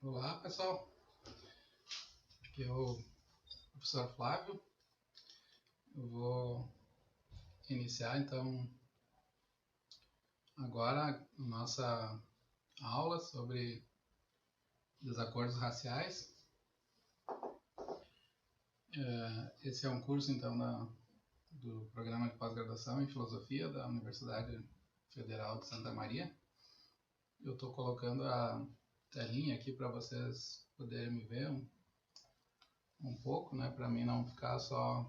Olá, pessoal. Aqui é o professor Flávio. Eu vou iniciar então agora a nossa aula sobre desacordos raciais. Esse é um curso então do programa de pós-graduação em filosofia da Universidade Federal de Santa Maria. Eu estou colocando a telinha aqui para vocês poderem me ver um pouco, né, para mim não ficar só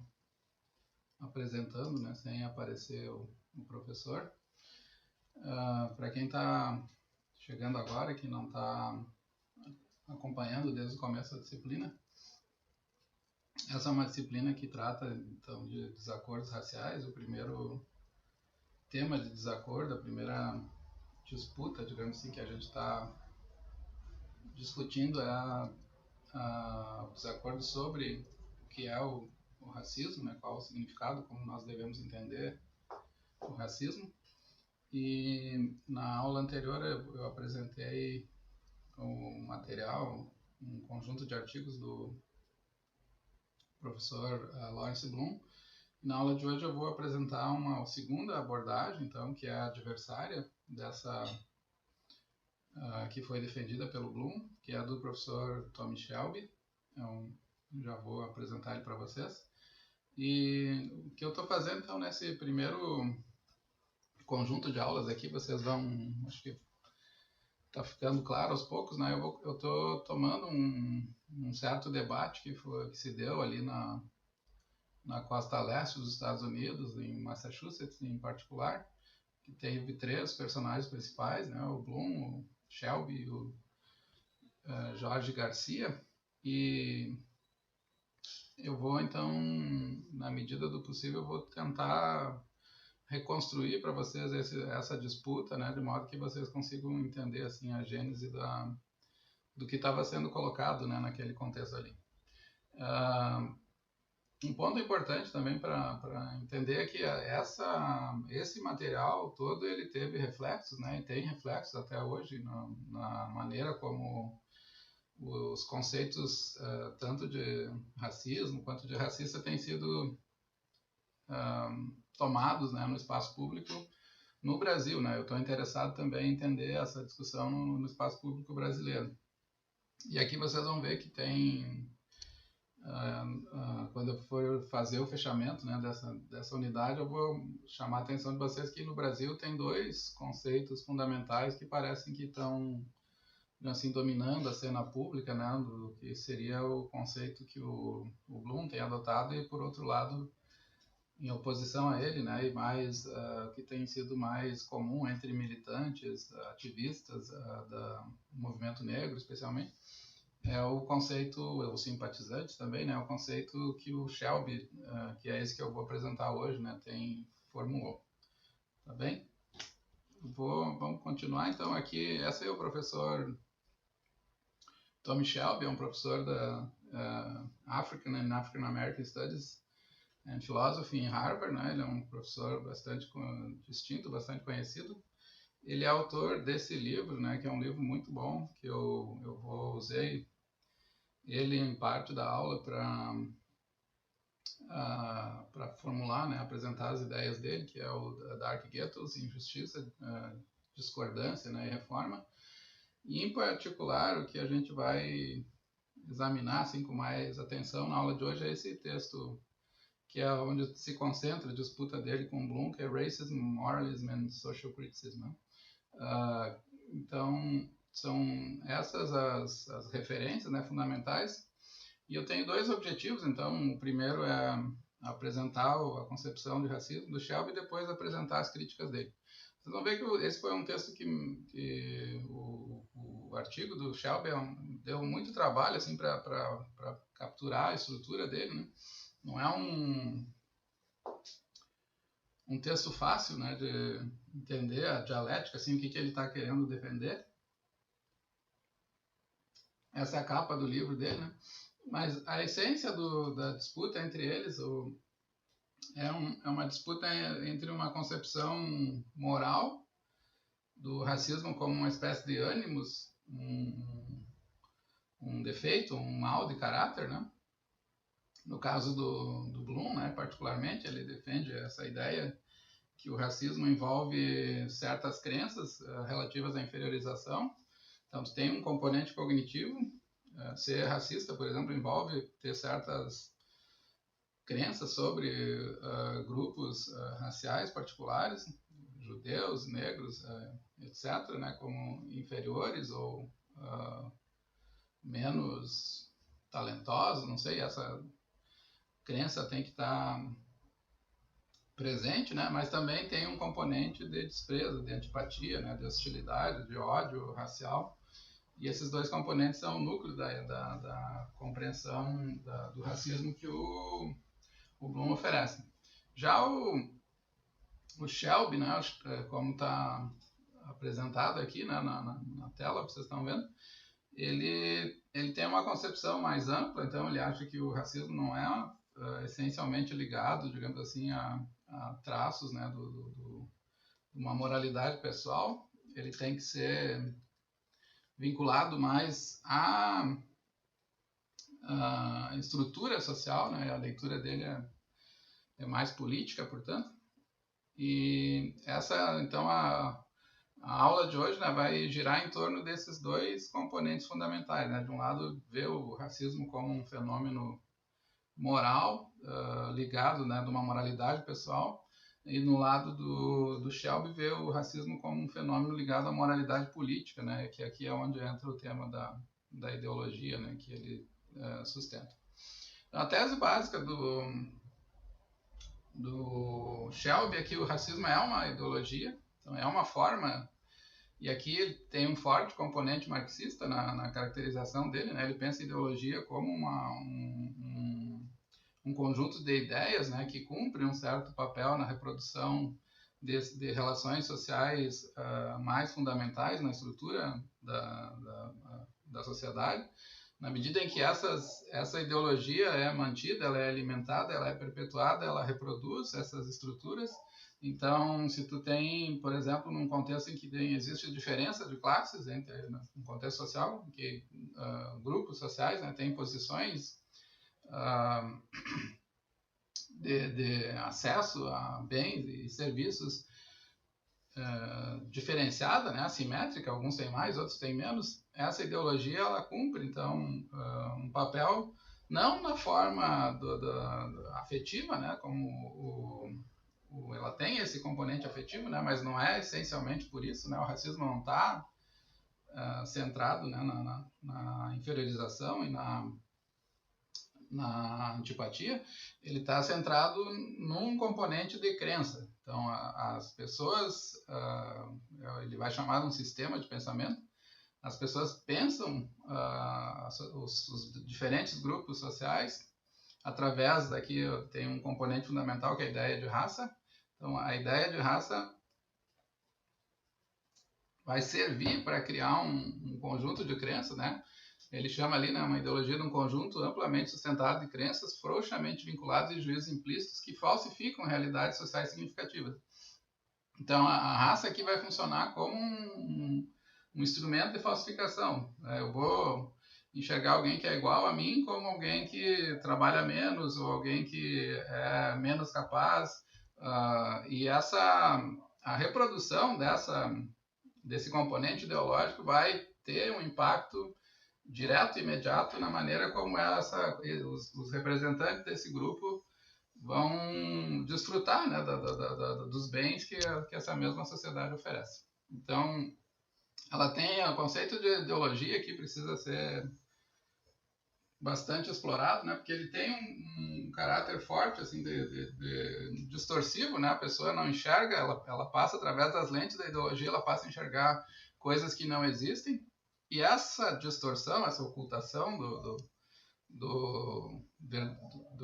apresentando, né, sem aparecer o professor. Para quem está chegando agora, que não está acompanhando desde o começo da disciplina, essa é uma disciplina que trata então de desacordos raciais. O primeiro tema de desacordo, a primeira disputa, digamos assim, que a gente está discutindo é o desacordo sobre o que é o racismo, né, qual o significado, como nós devemos entender o racismo. E na aula anterior eu apresentei um material, um conjunto de artigos do professor Lawrence Bloom. Na aula de hoje eu vou apresentar uma segunda abordagem, então, que é a adversária dessa, que foi defendida pelo Bloom, que é a do professor Tommy Shelby. Então, já vou apresentar ele para vocês. E o que eu estou fazendo, então, nesse primeiro conjunto de aulas aqui, vocês vão, acho que está ficando claro aos poucos, né? Eu estou tomando um certo debate que se deu ali na costa leste dos Estados Unidos, em Massachusetts em particular, que teve três personagens principais, né? O Bloom, o Shelby e o Jorge Garcia. E eu vou, então, na medida do possível, eu vou tentar reconstruir para vocês essa disputa, né, de modo que vocês consigam entender assim a gênese do que estava sendo colocado, né, naquele contexto ali. Um ponto importante também para entender é que esse material todo ele teve reflexos, né, e tem reflexos até hoje na maneira como os conceitos tanto de racismo quanto de racista têm sido tomados, né, no espaço público no Brasil, né? Eu estou interessado também em entender essa discussão no espaço público brasileiro. E aqui vocês vão ver que tem, quando eu for fazer o fechamento, né, dessa unidade, eu vou chamar a atenção de vocês que no Brasil tem dois conceitos fundamentais que parecem que estão assim dominando a cena pública, né, do que seria o conceito que o Bloom tem adotado e, por outro lado, em oposição a ele, né, e mais que tem sido mais comum entre militantes, ativistas do movimento negro, especialmente, é o conceito, os simpatizantes também, né, o conceito que o Shelby, que é esse que eu vou apresentar hoje, né, formulou. Tá bem? Vamos continuar então aqui. Esse é o professor Tommy Shelby, é um professor da African and African American Studies and Philosophy em Harvard, né? Ele é um professor bastante distinto, bastante conhecido. Ele é autor desse livro, né? Que é um livro muito bom, que eu usei ele em parte da aula para formular, né? Apresentar as ideias dele, que é o Dark Ghettos, Injustiça, Discordância, né? E Reforma. E, em particular, o que a gente vai examinar assim, com mais atenção na aula de hoje é esse texto, que é onde se concentra a disputa dele com Bloom, que é Racism, Moralism and Social Criticism. Né? Então, são essas as referências, né, fundamentais. E eu tenho dois objetivos, então. O primeiro é apresentar a concepção de racismo do Shelby e depois apresentar as críticas dele. Vocês vão ver que esse foi um texto que o artigo do Shelby deu muito trabalho assim, para capturar a estrutura dele, né? Não é um texto fácil, né, de entender a dialética, assim, o que ele está querendo defender. Essa é a capa do livro dele, né? Mas a essência da disputa entre eles é uma disputa entre uma concepção moral do racismo como uma espécie de ânimos, um defeito, um mal de caráter, né? No caso do Bloom, né, particularmente, ele defende essa ideia que o racismo envolve certas crenças relativas à inferiorização. Então, tu tem um componente cognitivo. Ser racista, por exemplo, envolve ter certas crenças sobre grupos raciais particulares, judeus, negros, etc., né, como inferiores ou menos talentosos, não sei, essa crença tem que estar presente, né? Mas também tem um componente de desprezo, de antipatia, né? De hostilidade, de ódio racial. E esses dois componentes são o núcleo da compreensão do racismo que o Bloom oferece. Já o Shelby, né? Como está apresentado aqui, né? na tela, vocês estão vendo, ele tem uma concepção mais ampla. Então ele acha que o racismo não é essencialmente ligado, digamos assim, a traços, né, de uma moralidade pessoal. Ele tem que ser vinculado mais à estrutura social, né? A leitura dele é mais política, portanto. E essa, então, a aula de hoje, né, vai girar em torno desses dois componentes fundamentais, né? De um lado, ver o racismo como um fenômeno moral, ligado, né, de uma moralidade pessoal, e no lado do Shelby, ver o racismo como um fenômeno ligado à moralidade política, né, que aqui é onde entra o tema da ideologia, né, que ele sustenta. Então, a tese básica do Shelby é que o racismo é uma ideologia, então é uma forma. E aqui ele tem um forte componente marxista na caracterização dele, né? Ele pensa a ideologia como um conjunto de ideias, né, que cumpre um certo papel na reprodução de relações sociais mais fundamentais na estrutura da sociedade. Na medida em que essa ideologia é mantida, ela é alimentada, ela é perpetuada, ela reproduz essas estruturas. Então, se tu tem, por exemplo, num contexto em que existe diferença de classes, num contexto social, em que grupos sociais, né, têm posições de acesso a bens e serviços diferenciada, né, assimétrica, alguns têm mais, outros têm menos. Essa ideologia, ela cumpre, então, um papel não na forma afetiva, né, como ela tem esse componente afetivo, né, mas não é essencialmente por isso, né, o racismo não está centrado, né, na inferiorização e na antipatia. Ele está centrado num componente de crença. Então, as pessoas, ele vai chamar de um sistema de pensamento. As pessoas pensam os diferentes grupos sociais através daqui tem um componente fundamental que é a ideia de raça. Então, a ideia de raça vai servir para criar um conjunto de crenças, né? Ele chama ali, né, uma ideologia de um conjunto amplamente sustentado de crenças frouxamente vinculadas e juízos implícitos que falsificam realidades sociais significativas. Então, a raça aqui vai funcionar como um instrumento de falsificação. Eu vou enxergar alguém que é igual a mim como alguém que trabalha menos ou alguém que é menos capaz. E a reprodução desse componente ideológico vai ter um impacto direto e imediato na maneira como os representantes desse grupo vão desfrutar, né, dos bens que essa mesma sociedade oferece. Então, ela tem o conceito de ideologia que precisa ser bastante explorado, né, porque ele tem um caráter forte, assim, de distorsivo, né, a pessoa não enxerga, ela passa através das lentes da ideologia, ela passa a enxergar coisas que não existem. E essa distorção, essa ocultação do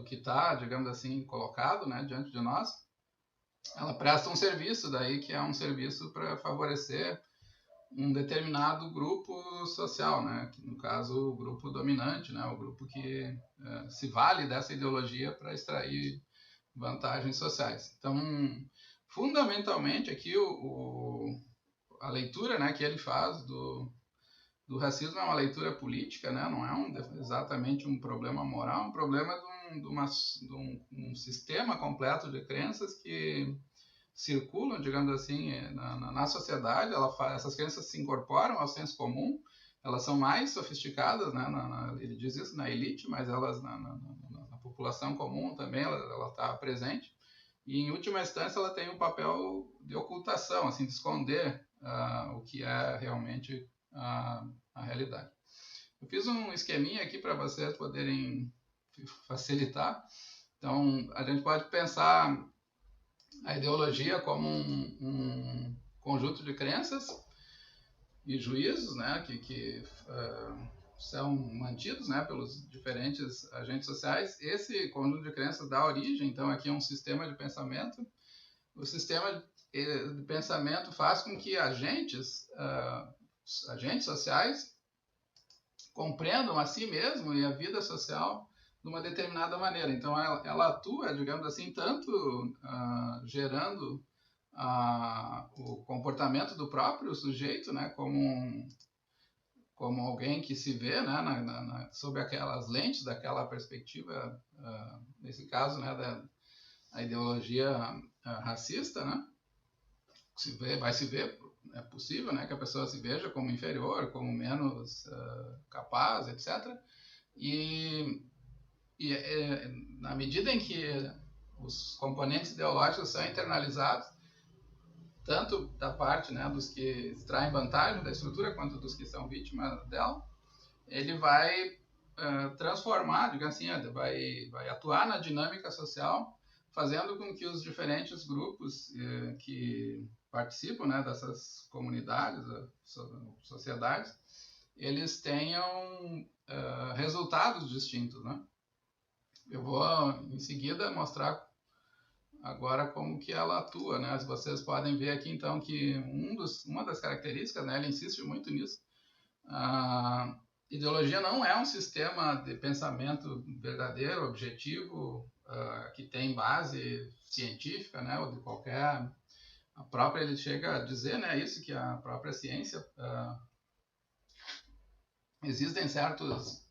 que está, digamos assim, colocado, né, diante de nós, ela presta um serviço daí que é um serviço para favorecer um determinado grupo social, né, que no caso o grupo dominante, né, o grupo que se vale dessa ideologia para extrair vantagens sociais. Então, fundamentalmente aqui a leitura, né, que ele faz do racismo é uma leitura política, né? Não é exatamente um problema moral, um problema de um sistema completo de crenças que circulam, digamos assim, na sociedade. Essas crenças se incorporam ao senso comum, elas são mais sofisticadas, né? Ele diz isso na elite, mas elas na população comum também ela está presente. E, em última instância, ela tem um papel de ocultação, assim, de esconder o que é realmente a realidade. Eu fiz um esqueminha aqui para vocês poderem facilitar. Então, a gente pode pensar a ideologia como um conjunto de crenças e juízos, né, que são mantidos, né, pelos diferentes agentes sociais. Esse conjunto de crenças dá origem, então, aqui a um sistema de pensamento. O sistema de pensamento faz com que agentes sociais compreendam a si mesmo e a vida social de uma determinada maneira. Então, ela atua, digamos assim, tanto gerando o comportamento do próprio sujeito, né, como alguém que se vê, né, sob aquelas lentes daquela perspectiva, nesse caso, né, da ideologia racista, né, vai se ver, é possível, né, que a pessoa se veja como inferior, como menos capaz, etc. E na medida em que os componentes ideológicos são internalizados, tanto da parte, né, dos que extraem vantagem da estrutura, quanto dos que são vítimas dela, ele vai transformar, digamos assim, vai atuar na dinâmica social, fazendo com que os diferentes grupos que participam, né, dessas comunidades, sociedades, eles tenham resultados distintos, né? Eu vou, em seguida, mostrar agora como que ela atua, né? Vocês podem ver aqui, então, que uma das características, né, ele insiste muito nisso. A ideologia não é um sistema de pensamento verdadeiro, objetivo, que tem base científica, né, ou de qualquer... ele chega a dizer, né, isso, que a própria ciência... existem certas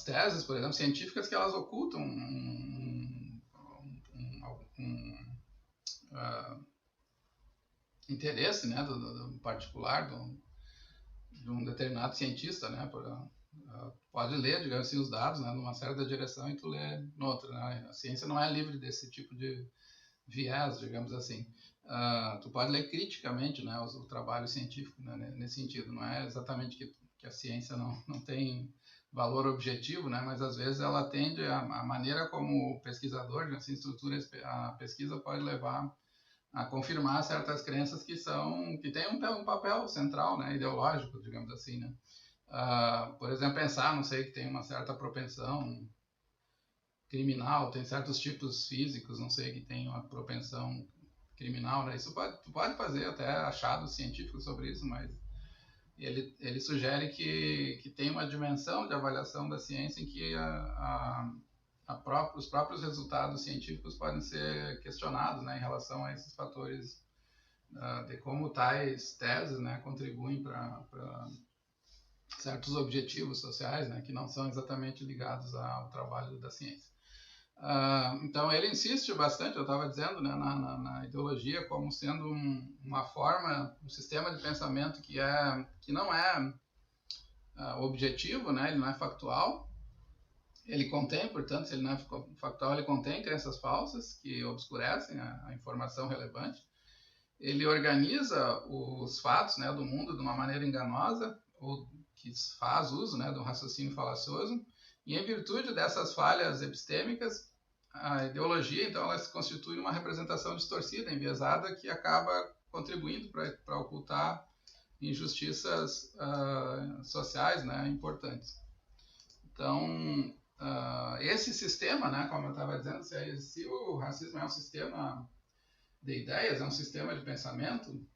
teses, por exemplo, científicas, que elas ocultam interesse, né, do particular de um determinado cientista, né, pode ler, digamos assim, os dados, né, numa certa direção e tu lê noutra, né? A ciência não é livre desse tipo de viés, digamos assim. Tu pode ler criticamente, né, o trabalho científico, né, nesse sentido. Não é exatamente que a ciência não tem valor objetivo, né, mas às vezes ela tende a maneira como o pesquisador, assim, estrutura a pesquisa, pode levar a confirmar certas crenças que têm um papel central, né, ideológico, digamos assim, né. Por exemplo, pensar, não sei, que tem uma certa propensão criminal, tem certos tipos físicos, não sei, que tem uma propensão criminal, né? Isso tu pode fazer até achados científicos sobre isso, mas ele sugere que tem uma dimensão de avaliação da ciência em que os próprios resultados científicos podem ser questionados, né, em relação a esses fatores de como tais teses, né, contribuem para certos objetivos sociais, né, que não são exatamente ligados ao trabalho da ciência. Então, ele insiste bastante, eu estava dizendo, né, na ideologia como sendo uma forma, um sistema de pensamento que não é objetivo, né, ele não é factual. Ele contém, portanto, se ele não é factual, ele contém crenças falsas que obscurecem a informação relevante. Ele organiza os fatos, né, do mundo de uma maneira enganosa, ou que faz uso, né, do raciocínio falacioso. E, em virtude dessas falhas epistêmicas, a ideologia, então, ela se constitui uma representação distorcida, enviesada, que acaba contribuindo para ocultar injustiças sociais, né, importantes. Então, esse sistema, né, como eu estava dizendo, se o racismo é um sistema de ideias, é um sistema de pensamento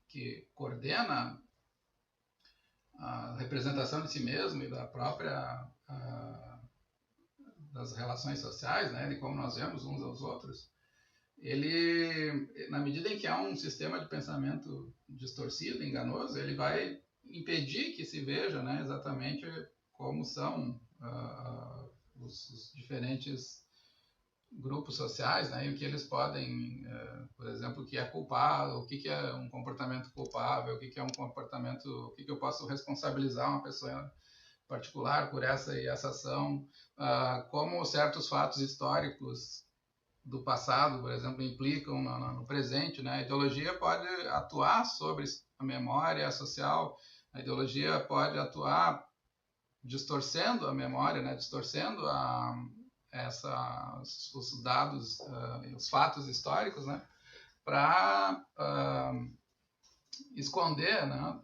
que coordena a representação de si mesmo e da própria das relações sociais, né, de como nós vemos uns aos outros, ele, na medida em que há um sistema de pensamento distorcido, enganoso, ele vai impedir que se veja, né, exatamente como são os diferentes grupos sociais, né, e o que eles podem, por exemplo, o que é culpável, o que é um comportamento culpável, o que é um comportamento, o que eu posso responsabilizar uma pessoa particular por essa e essa ação, como certos fatos históricos do passado, por exemplo, implicam no presente, né? A ideologia pode atuar sobre a memória social, a ideologia pode atuar distorcendo a memória, né? Distorcendo os dados, os fatos históricos, né? Para esconder, né?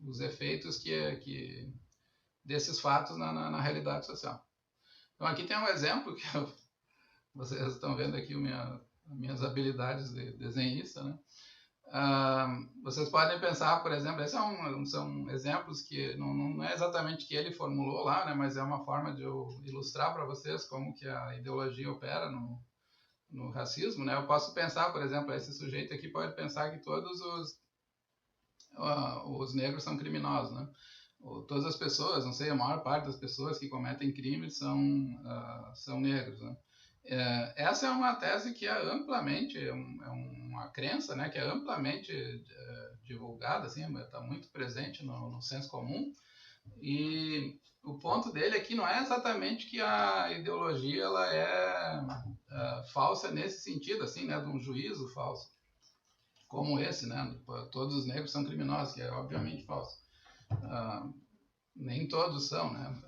Os efeitos que desses fatos na realidade social. Então aqui tem um exemplo que vocês estão vendo aqui minhas habilidades de desenhista, né? Vocês podem pensar, por exemplo, esses são exemplos que não é exatamente que ele formulou lá, né? Mas é uma forma de eu ilustrar para vocês como que a ideologia opera no racismo, né? Eu posso pensar, por exemplo, esse sujeito aqui pode pensar que todos os negros são criminosos, né? Todas as pessoas, não sei, a maior parte das pessoas que cometem crimes são negros, né? Essa é uma tese que é amplamente, uma crença, né, que é amplamente divulgada, assim, está muito presente no senso comum, e o ponto dele aqui não é exatamente que a ideologia ela é falsa nesse sentido, assim, né, de um juízo falso, como esse, né, todos os negros são criminosos, que é obviamente falso. Nem todos são, né?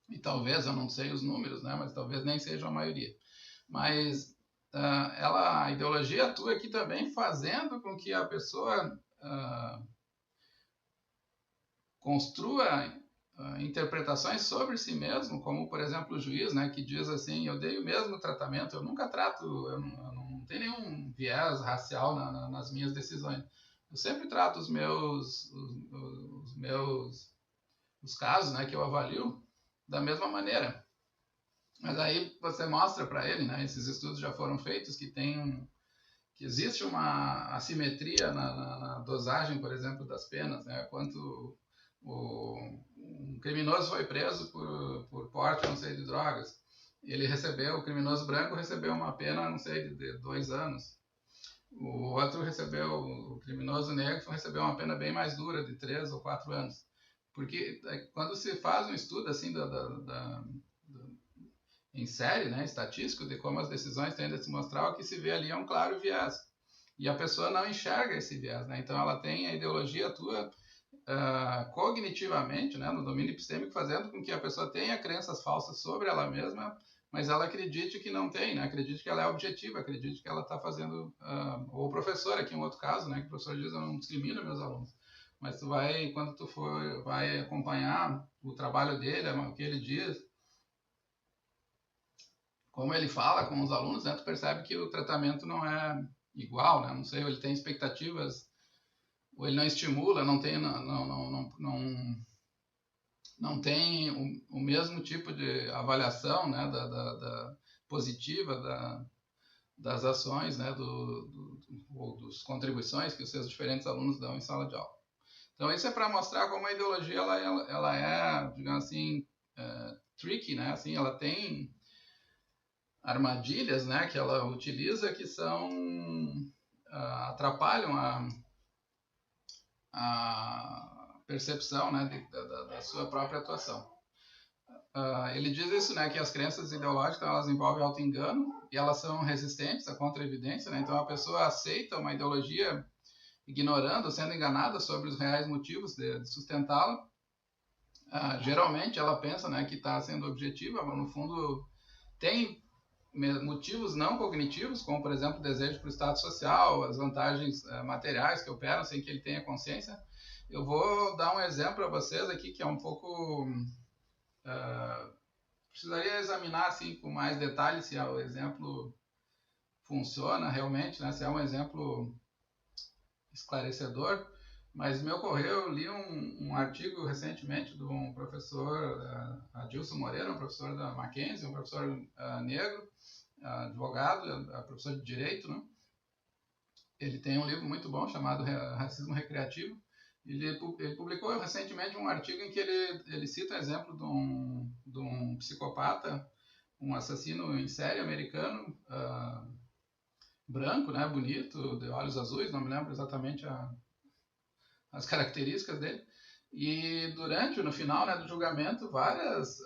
E talvez, eu não sei os números, né? Mas talvez nem seja a maioria. Mas a ideologia atua aqui também fazendo com que a pessoa construa interpretações sobre si mesmo, como, por exemplo, o juiz, né? Que diz assim, eu dei o mesmo tratamento, eu nunca trato, eu não tenho nenhum viés racial nas minhas decisões. Eu sempre trato os casos, né, que eu avalio da mesma maneira. Mas aí você mostra para ele, né, esses estudos já foram feitos, que existe uma assimetria na dosagem, por exemplo, das penas, né, quanto um criminoso foi preso por porte, não sei, de drogas. O criminoso branco recebeu uma pena, não sei, de 2 anos. O outro o criminoso negro recebeu uma pena bem mais dura, de 3 ou 4 anos. Porque quando se faz um estudo assim em série, né, estatístico, de como as decisões tendem a se mostrar, o que se vê ali é um claro viés. E a pessoa não enxerga esse viés, né? Então ela tem a ideologia atua cognitivamente, né, no domínio epistêmico, fazendo com que a pessoa tenha crenças falsas sobre ela mesma, mas ela acredite que não tem, né? Acredite que ela é objetiva, acredite que ela está fazendo... ou o professor, aqui um outro caso, né, que o professor diz, eu não discrimino meus alunos. Mas quando tu vai acompanhar o trabalho dele, o que ele diz, como ele fala com os alunos, né, tu percebe que o tratamento não é igual, né? Não sei, ele tem expectativas, ou ele não estimula, não tem o mesmo tipo de avaliação, né, da positiva das ações, né, ou das contribuições que os seus diferentes alunos dão em sala de aula. Então isso é para mostrar como a ideologia ela é, digamos assim, tricky, né? Assim, ela tem armadilhas, né, que ela utiliza que atrapalham a percepção, né, da sua própria atuação. Ele diz isso, né, que as crenças ideológicas elas envolvem auto-engano e elas são resistentes à contra-evidência, né? Então a pessoa aceita uma ideologia ignorando, sendo enganada sobre os reais motivos de sustentá-la. Geralmente ela pensa, né, que está sendo objetiva, mas no fundo tem motivos não cognitivos, como por exemplo o desejo por status social, as vantagens materiais que operam sem que ele tenha consciência. Eu vou dar um exemplo a vocês aqui que é um pouco... precisaria examinar assim com mais detalhes se o exemplo funciona realmente, né, se é um exemplo esclarecedor, mas me ocorreu, eu li um artigo recentemente de um professor, Adilson Moreira, um professor da Mackenzie, um professor negro, advogado, é professor de direito, né? Ele tem um livro muito bom chamado Racismo Recreativo. Ele publicou recentemente um artigo em que ele cita o exemplo de um psicopata, um assassino em série americano, branco, né, bonito, de olhos azuis, não me lembro exatamente as características dele. E no final, né, do julgamento, várias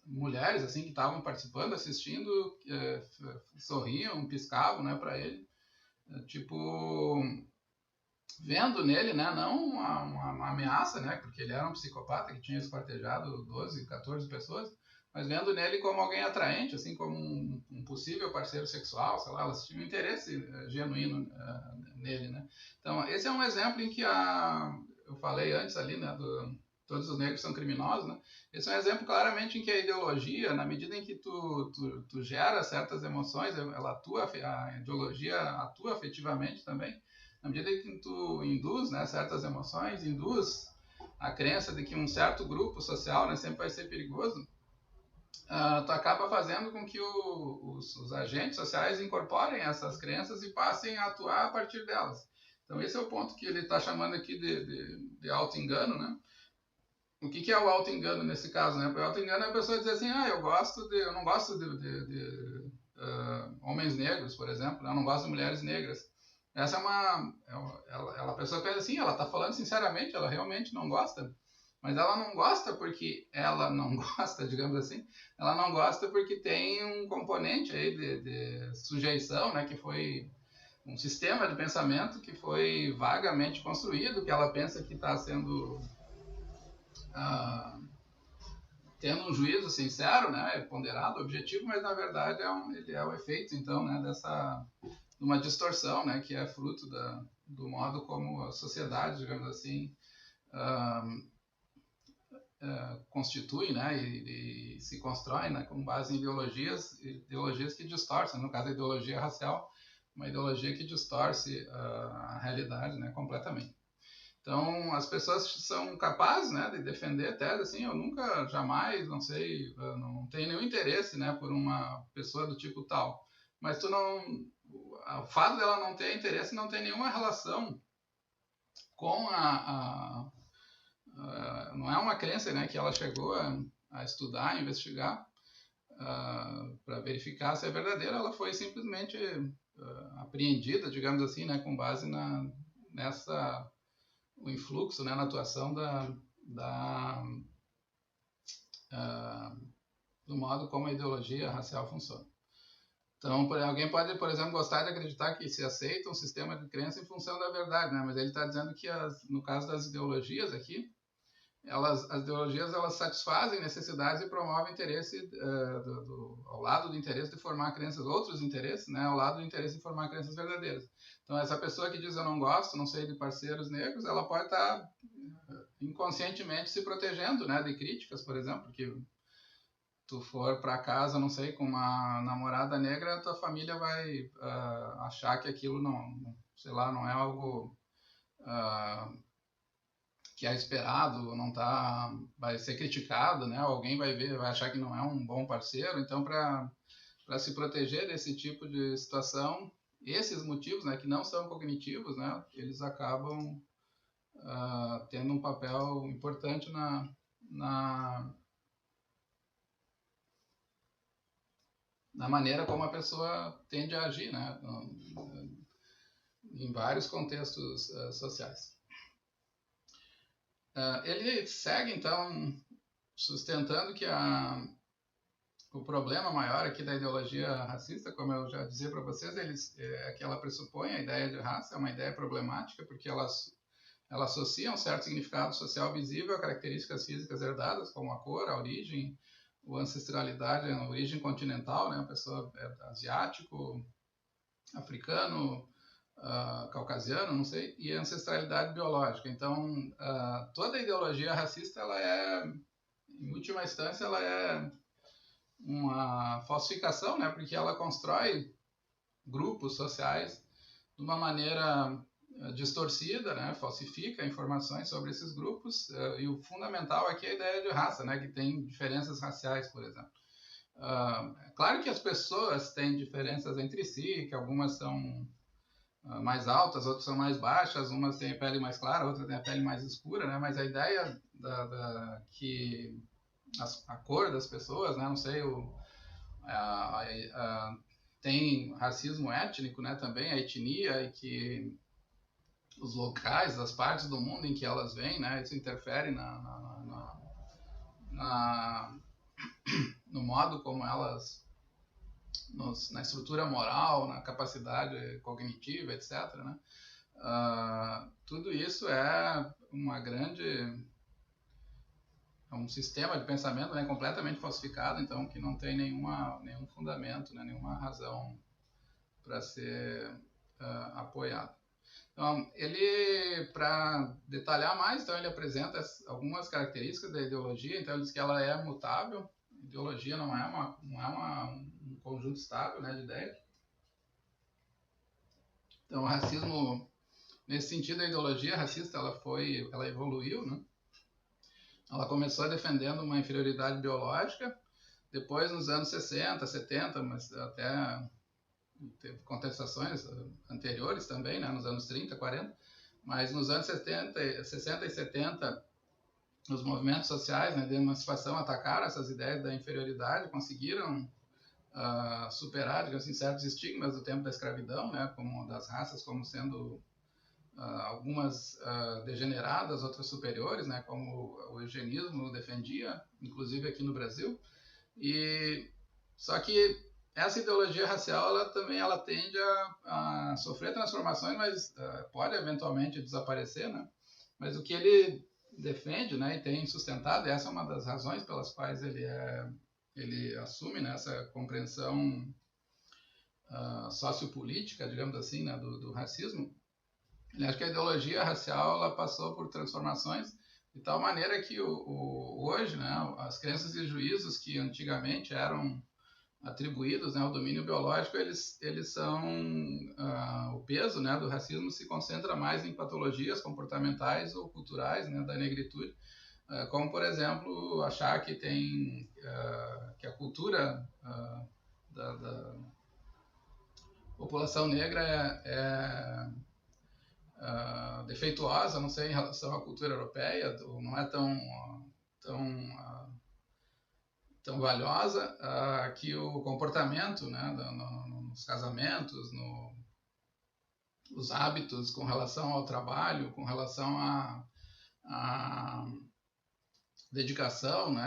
mulheres assim que estavam participando, assistindo, sorriam, piscavam, né, para ele, tipo, vendo nele, né, não uma ameaça, né, porque ele era um psicopata que tinha esquartejado 12, 14 pessoas, mas vendo nele como alguém atraente, assim, como um possível parceiro sexual, sei lá, elas tinham um interesse genuíno nele, né. Então, esse é um exemplo em que eu falei antes ali, né, todos os negros são criminosos, né. Esse é um exemplo claramente em que a ideologia, na medida em que tu gera certas emoções, a ideologia atua afetivamente também, na medida em que tu induz, né, certas emoções, induz a crença de que um certo grupo social, né, sempre vai ser perigoso, tu acaba fazendo com que os agentes sociais incorporem essas crenças e passem a atuar a partir delas. Então esse é o ponto que ele está chamando aqui de auto-engano, né? O que é o auto-engano nesse caso, né? O auto-engano é a pessoa dizer assim, eu não gosto de homens negros, por exemplo, né? Eu não gosto de mulheres negras. Essa a pessoa pensa assim, ela está falando sinceramente, ela realmente não gosta, mas ela não gosta porque ela não gosta, digamos assim, ela não gosta porque tem um componente aí de sujeição, né, que foi um sistema de pensamento que foi vagamente construído, que ela pensa que está sendo tendo um juízo sincero, né, ponderado, objetivo, mas na verdade ele é o efeito, então, né, de uma distorção, né, que é fruto do modo como a sociedade, digamos assim, constitui, né, e se constrói, né, com base em ideologias que distorcem, no caso a ideologia racial, uma ideologia que distorce a realidade, né, completamente. Então, as pessoas são capazes, né, de defender a tese, assim, eu nunca, jamais, não sei, não tenho nenhum interesse, né, por uma pessoa do tipo tal. Mas o fato dela não ter interesse não tem nenhuma relação com não é uma crença, né, que ela chegou a estudar, a investigar, para verificar se é verdadeira, ela foi simplesmente apreendida, digamos assim, né, com base nessa o influxo, né, na atuação do modo como a ideologia racial funciona. Então, alguém pode, por exemplo, gostar de acreditar que se aceita um sistema de crença em função da verdade, né? Mas ele está dizendo que, no caso das ideologias aqui, as ideologias elas satisfazem necessidades e promovem interesse ao lado do interesse de formar crenças, outros interesses, né? Ao lado do interesse de formar crenças verdadeiras. Então, essa pessoa que diz eu não gosto, não sei de parceiros negros, ela pode estar inconscientemente se protegendo, né, de críticas, por exemplo, porque tu for para casa, não sei, com uma namorada negra, tua família vai achar que aquilo sei lá, não é algo que é esperado, não tá, vai ser criticado, né? Alguém vai ver, vai achar que não é um bom parceiro. Então, para se proteger desse tipo de situação, esses motivos, né, que não são cognitivos, né, eles acabam tendo um papel importante na maneira como a pessoa tende a agir, né, em vários contextos sociais. Ele segue, então, sustentando que o problema maior aqui da ideologia racista, como eu já dizia para vocês, é que ela pressupõe a ideia de raça, é uma ideia problemática, porque ela associa um certo significado social visível a características físicas herdadas, como a cor, a origem, a ancestralidade, a origem continental, né? A pessoa é asiático, africano, caucasiano, não sei, e a ancestralidade biológica. Então, toda a ideologia racista, ela em última instância, ela é uma falsificação, né? Porque ela constrói grupos sociais de uma maneira distorcida, né? Falsifica informações sobre esses grupos, e o fundamental aqui é a ideia de raça, né? Que tem diferenças raciais, por exemplo. É claro que as pessoas têm diferenças entre si, que algumas são mais altas, outras são mais baixas, umas têm a pele mais clara, outras têm a pele mais escura, né? Mas a ideia que a cor das pessoas, né? Não sei, tem racismo étnico, né? Também a etnia e que os locais, as partes do mundo em que elas vêm, né? Isso interfere no modo como elas na estrutura moral, na capacidade cognitiva, etc. Né? Tudo isso é um sistema de pensamento, né, completamente falsificado, então que não tem nenhum fundamento, né, nenhuma razão para ser apoiado. Então, para detalhar mais, então ele apresenta algumas características da ideologia. Então ele diz que ela é mutável. A ideologia não é um conjunto estável, né, de ideias. Então o racismo, nesse sentido, a ideologia racista ela evoluiu, né? Ela começou defendendo uma inferioridade biológica. Depois, nos anos 60, 70, mas até teve contestações anteriores também, né, nos anos 30, 40, mas nos anos 60 e 70, os movimentos sociais, né, de emancipação atacaram essas ideias da inferioridade, conseguiram superar, digamos assim, certos estigmas do tempo da escravidão, né, como das raças como sendo algumas degeneradas, outras superiores, né, como o eugenismo defendia, inclusive aqui no Brasil. Só que essa ideologia racial ela tende a sofrer transformações, mas pode eventualmente desaparecer, né? Mas o que ele defende, né, e tem sustentado, essa é uma das razões pelas quais ele assume, né, essa compreensão sociopolítica, digamos assim, né, do racismo. Ele acha que a ideologia racial ela passou por transformações de tal maneira que hoje, né, as crenças e juízos que antigamente eram atribuídos, né, ao domínio biológico, eles são o peso, né, do racismo se concentra mais em patologias comportamentais ou culturais, né, da negritude, como por exemplo achar que que a cultura da população negra é defeituosa, não sei, em relação à cultura europeia, não é tão valiosa, que o comportamento, né, nos casamentos, os hábitos com relação ao trabalho, com relação à dedicação, né,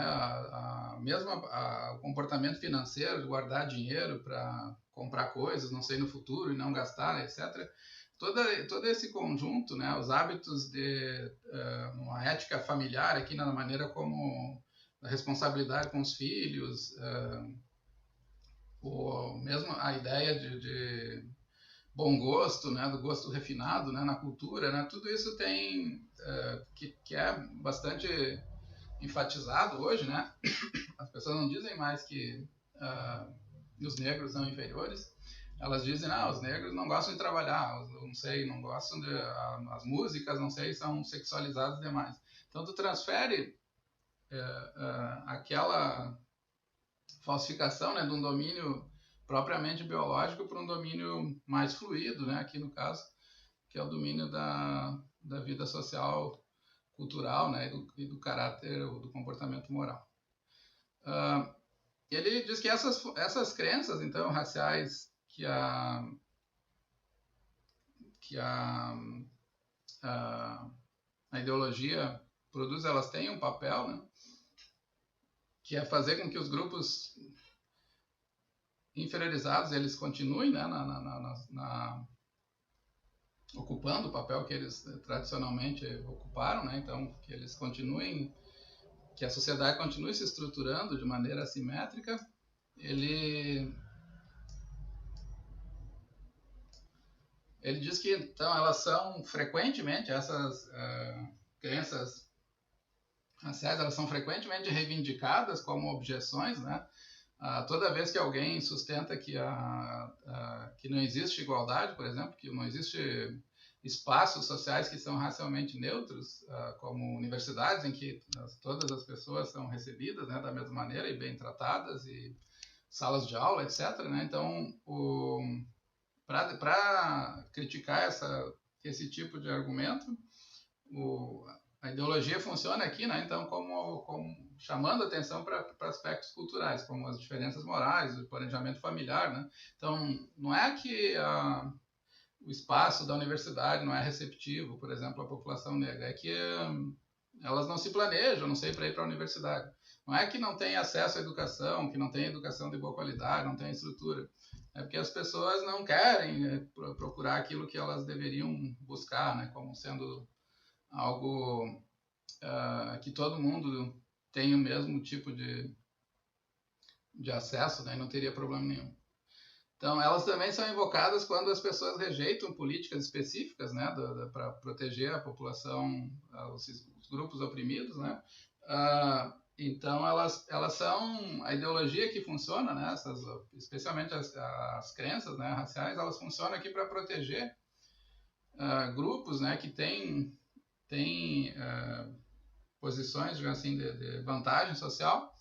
mesmo o comportamento financeiro, de guardar dinheiro para comprar coisas, não sei, no futuro e não gastar, etc. Todo esse conjunto, né, os hábitos de uma ética familiar aqui na maneira como a responsabilidade com os filhos, mesmo a ideia de bom gosto, né, do gosto refinado, né, na cultura, né, tudo isso tem que é bastante enfatizado hoje, né? As pessoas não dizem mais que os negros são inferiores. Elas dizem, os negros não gostam de trabalhar, não sei, não gostam as músicas, não sei, são sexualizadas demais. Então tu transfere aquela falsificação, né, de um domínio propriamente biológico para um domínio mais fluido, né, aqui no caso, que é o domínio da vida social, cultural, né, e do caráter, do comportamento moral. Ele diz que essas crenças, então, raciais que a ideologia produz, elas têm um papel, né, que é fazer com que os grupos inferiorizados eles continuem, né, ocupando o papel que eles tradicionalmente ocuparam, né, então que eles continuem, que a sociedade continue se estruturando de maneira assimétrica. Ele diz que então elas são frequentemente essas crenças raciais, elas são frequentemente reivindicadas como objeções, né? Toda vez que alguém sustenta que não existe igualdade, por exemplo, que não existe espaços sociais que são racialmente neutros, como universidades em que todas as pessoas são recebidas, né, da mesma maneira e bem tratadas, e salas de aula, etc., né? Então, para criticar esse tipo de argumento, a ideologia funciona aqui, né? Então, como chamando atenção para aspectos culturais, como as diferenças morais, o planejamento familiar, né? Então, não é que o espaço da universidade não é receptivo, por exemplo, à população negra, é que elas não se planejam, não sei, para ir para a universidade. Não é que não tem acesso à educação, que não tem educação de boa qualidade, não tem estrutura. É porque as pessoas não querem procurar aquilo que elas deveriam buscar, né, como sendo algo que todo mundo tem o mesmo tipo de acesso, né, e não teria problema nenhum. Então, elas também são invocadas quando as pessoas rejeitam políticas específicas, né, para proteger a população, os grupos oprimidos, né. Então, elas são a ideologia que funciona, né, especialmente as crenças, né, raciais, elas funcionam aqui para proteger grupos, né, que têm posições, digamos assim, de vantagem social,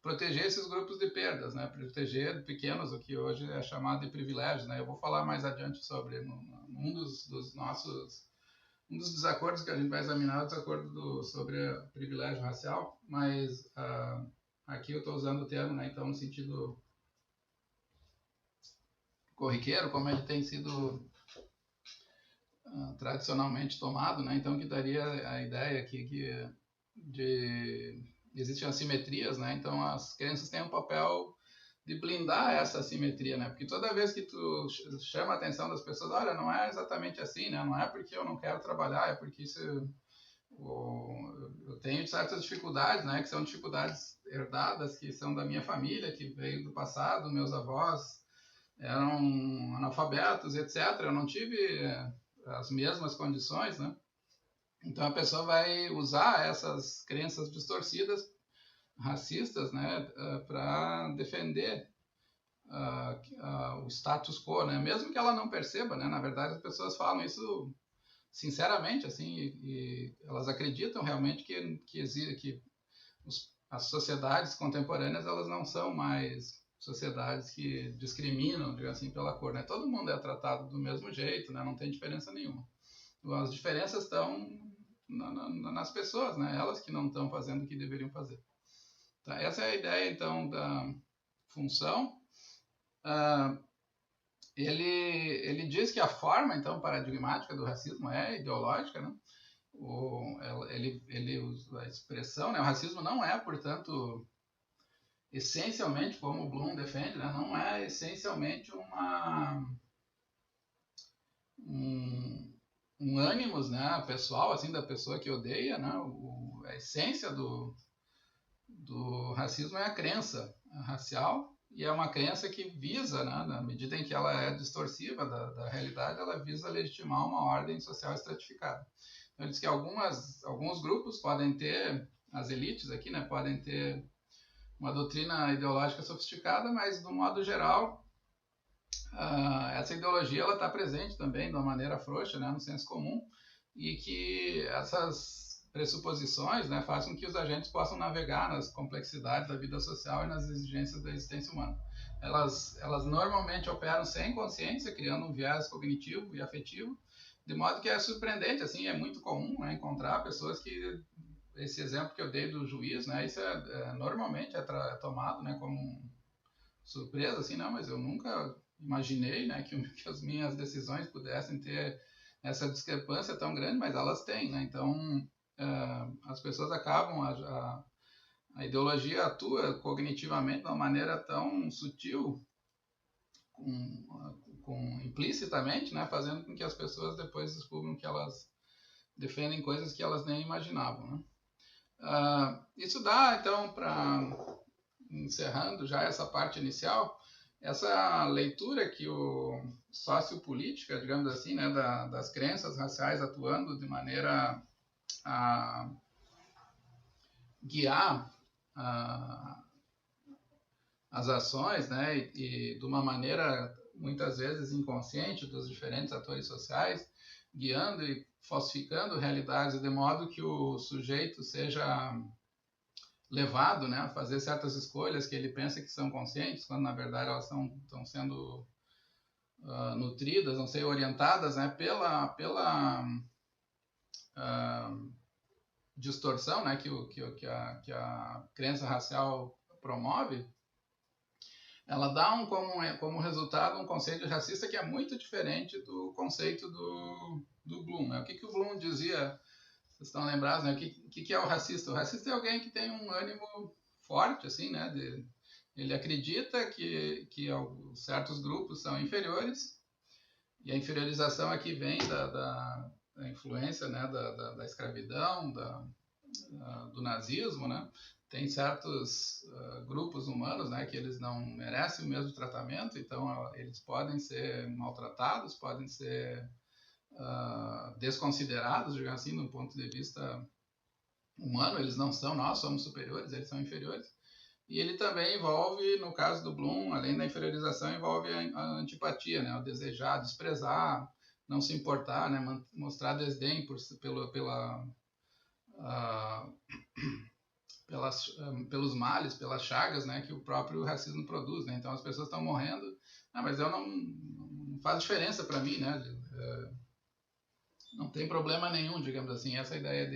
proteger esses grupos de perdas, né? Proteger pequenos, o que hoje é chamado de privilégios, né? Eu vou falar mais adiante sobre um dos desacordos que a gente vai examinar, o desacordo sobre privilégio racial, mas aqui eu estou usando o termo, né? Então, no sentido corriqueiro, como ele tem sido tradicionalmente tomado, né? Então, que daria a ideia aqui existem assimetrias, né? Então as crenças têm um papel de blindar essa assimetria, né? Porque toda vez que tu chama a atenção das pessoas, olha, não é exatamente assim, né? Não é porque eu não quero trabalhar, é porque eu tenho certas dificuldades, né? Que são dificuldades herdadas, que são da minha família, que veio do passado, meus avós eram analfabetos, etc. Eu não tive as mesmas condições, né? Então a pessoa vai usar essas crenças distorcidas, racistas, né, para defender o status quo, né? Mesmo que ela não perceba, né? Na verdade as pessoas falam isso sinceramente, assim, e elas acreditam realmente que as sociedades contemporâneas elas não são mais sociedades que discriminam, digamos assim, pela cor, né? Todo mundo é tratado do mesmo jeito, né? Não tem diferença nenhuma. As diferenças estão nas pessoas, né? Elas que não estão fazendo o que deveriam fazer. Tá? Essa é a ideia, então, da função. Ele diz que a forma, então, paradigmática do racismo é ideológica, né? Ele usa a expressão, né? O racismo não é, portanto, essencialmente, como o Bloom defende, né? Não é essencialmente um ânimos, né, pessoal, assim, da pessoa que odeia, né, a essência do racismo é a crença racial, e é uma crença que visa, né, na medida em que ela é distorsiva da realidade, ela visa legitimar uma ordem social estratificada. Então, ele diz que alguns grupos podem ter, as elites aqui, né, podem ter uma doutrina ideológica sofisticada, mas, do modo geral, essa ideologia ela está presente também de uma maneira frouxa, né, no senso comum, e que essas pressuposições, né, fazem com que os agentes possam navegar nas complexidades da vida social e nas exigências da existência humana. Elas normalmente operam sem consciência, criando um viés cognitivo e afetivo, de modo que é surpreendente, assim, é muito comum, né, encontrar pessoas que, esse exemplo que eu dei do juiz, né, isso normalmente é tomado, né, como surpresa, assim, não, mas eu nunca imaginei, né, que as minhas decisões pudessem ter essa discrepância tão grande, mas elas têm, né? Então as pessoas acabam, a ideologia atua cognitivamente de uma maneira tão sutil, implicitamente, né, fazendo com que as pessoas depois descubram que elas defendem coisas que elas nem imaginavam, né? Isso dá, então, encerrando já essa parte inicial, essa leitura que o sociopolítica, digamos assim, né, das crenças raciais atuando de maneira a guiar as ações, né, e de uma maneira muitas vezes inconsciente dos diferentes atores sociais, guiando e falsificando realidades de modo que o sujeito seja levado, né, a fazer certas escolhas que ele pensa que são conscientes, quando na verdade elas estão sendo nutridas, não sei, orientadas, né, pela distorção, né, que a crença racial promove. Ela dá como resultado um conceito racista que é muito diferente do conceito do Bloom. Né? O que o Bloom dizia, vocês estão lembrados, né? O que é o racista? O racista é alguém que tem um ânimo forte, assim, né? Ele acredita que certos grupos são inferiores, e a inferiorização aqui vem da influência, né? Da escravidão, do nazismo, né? Tem certos grupos humanos, né, que eles não merecem o mesmo tratamento, então eles podem ser maltratados, podem ser desconsiderados, digamos assim, do ponto de vista humano. Eles não são, nós somos superiores, eles são inferiores. E ele também envolve, no caso do Bloom, além da inferiorização, envolve a antipatia, né, o desejar, desprezar, não se importar, né, mostrar desdém pela pelos males, pelas chagas, né, que o próprio racismo produz, né? Então as pessoas estão morrendo, mas eu não faz diferença para mim, né? Não tem problema nenhum, digamos assim. Essa ideia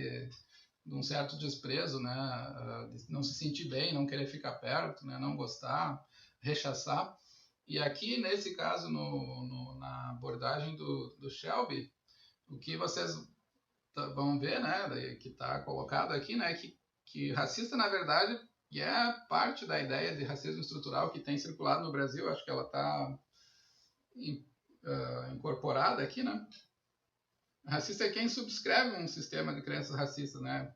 de um certo desprezo, né? De não se sentir bem, não querer ficar perto, né? Não gostar, rechaçar. E aqui, nesse caso, na abordagem do Shelby, o que vocês vão ver, né, que está colocado aqui, né, que racista, na verdade, é parte da ideia de racismo estrutural que tem circulado no Brasil. Acho que ela está incorporada aqui, né? Racista é quem subscreve um sistema de crenças racistas, né?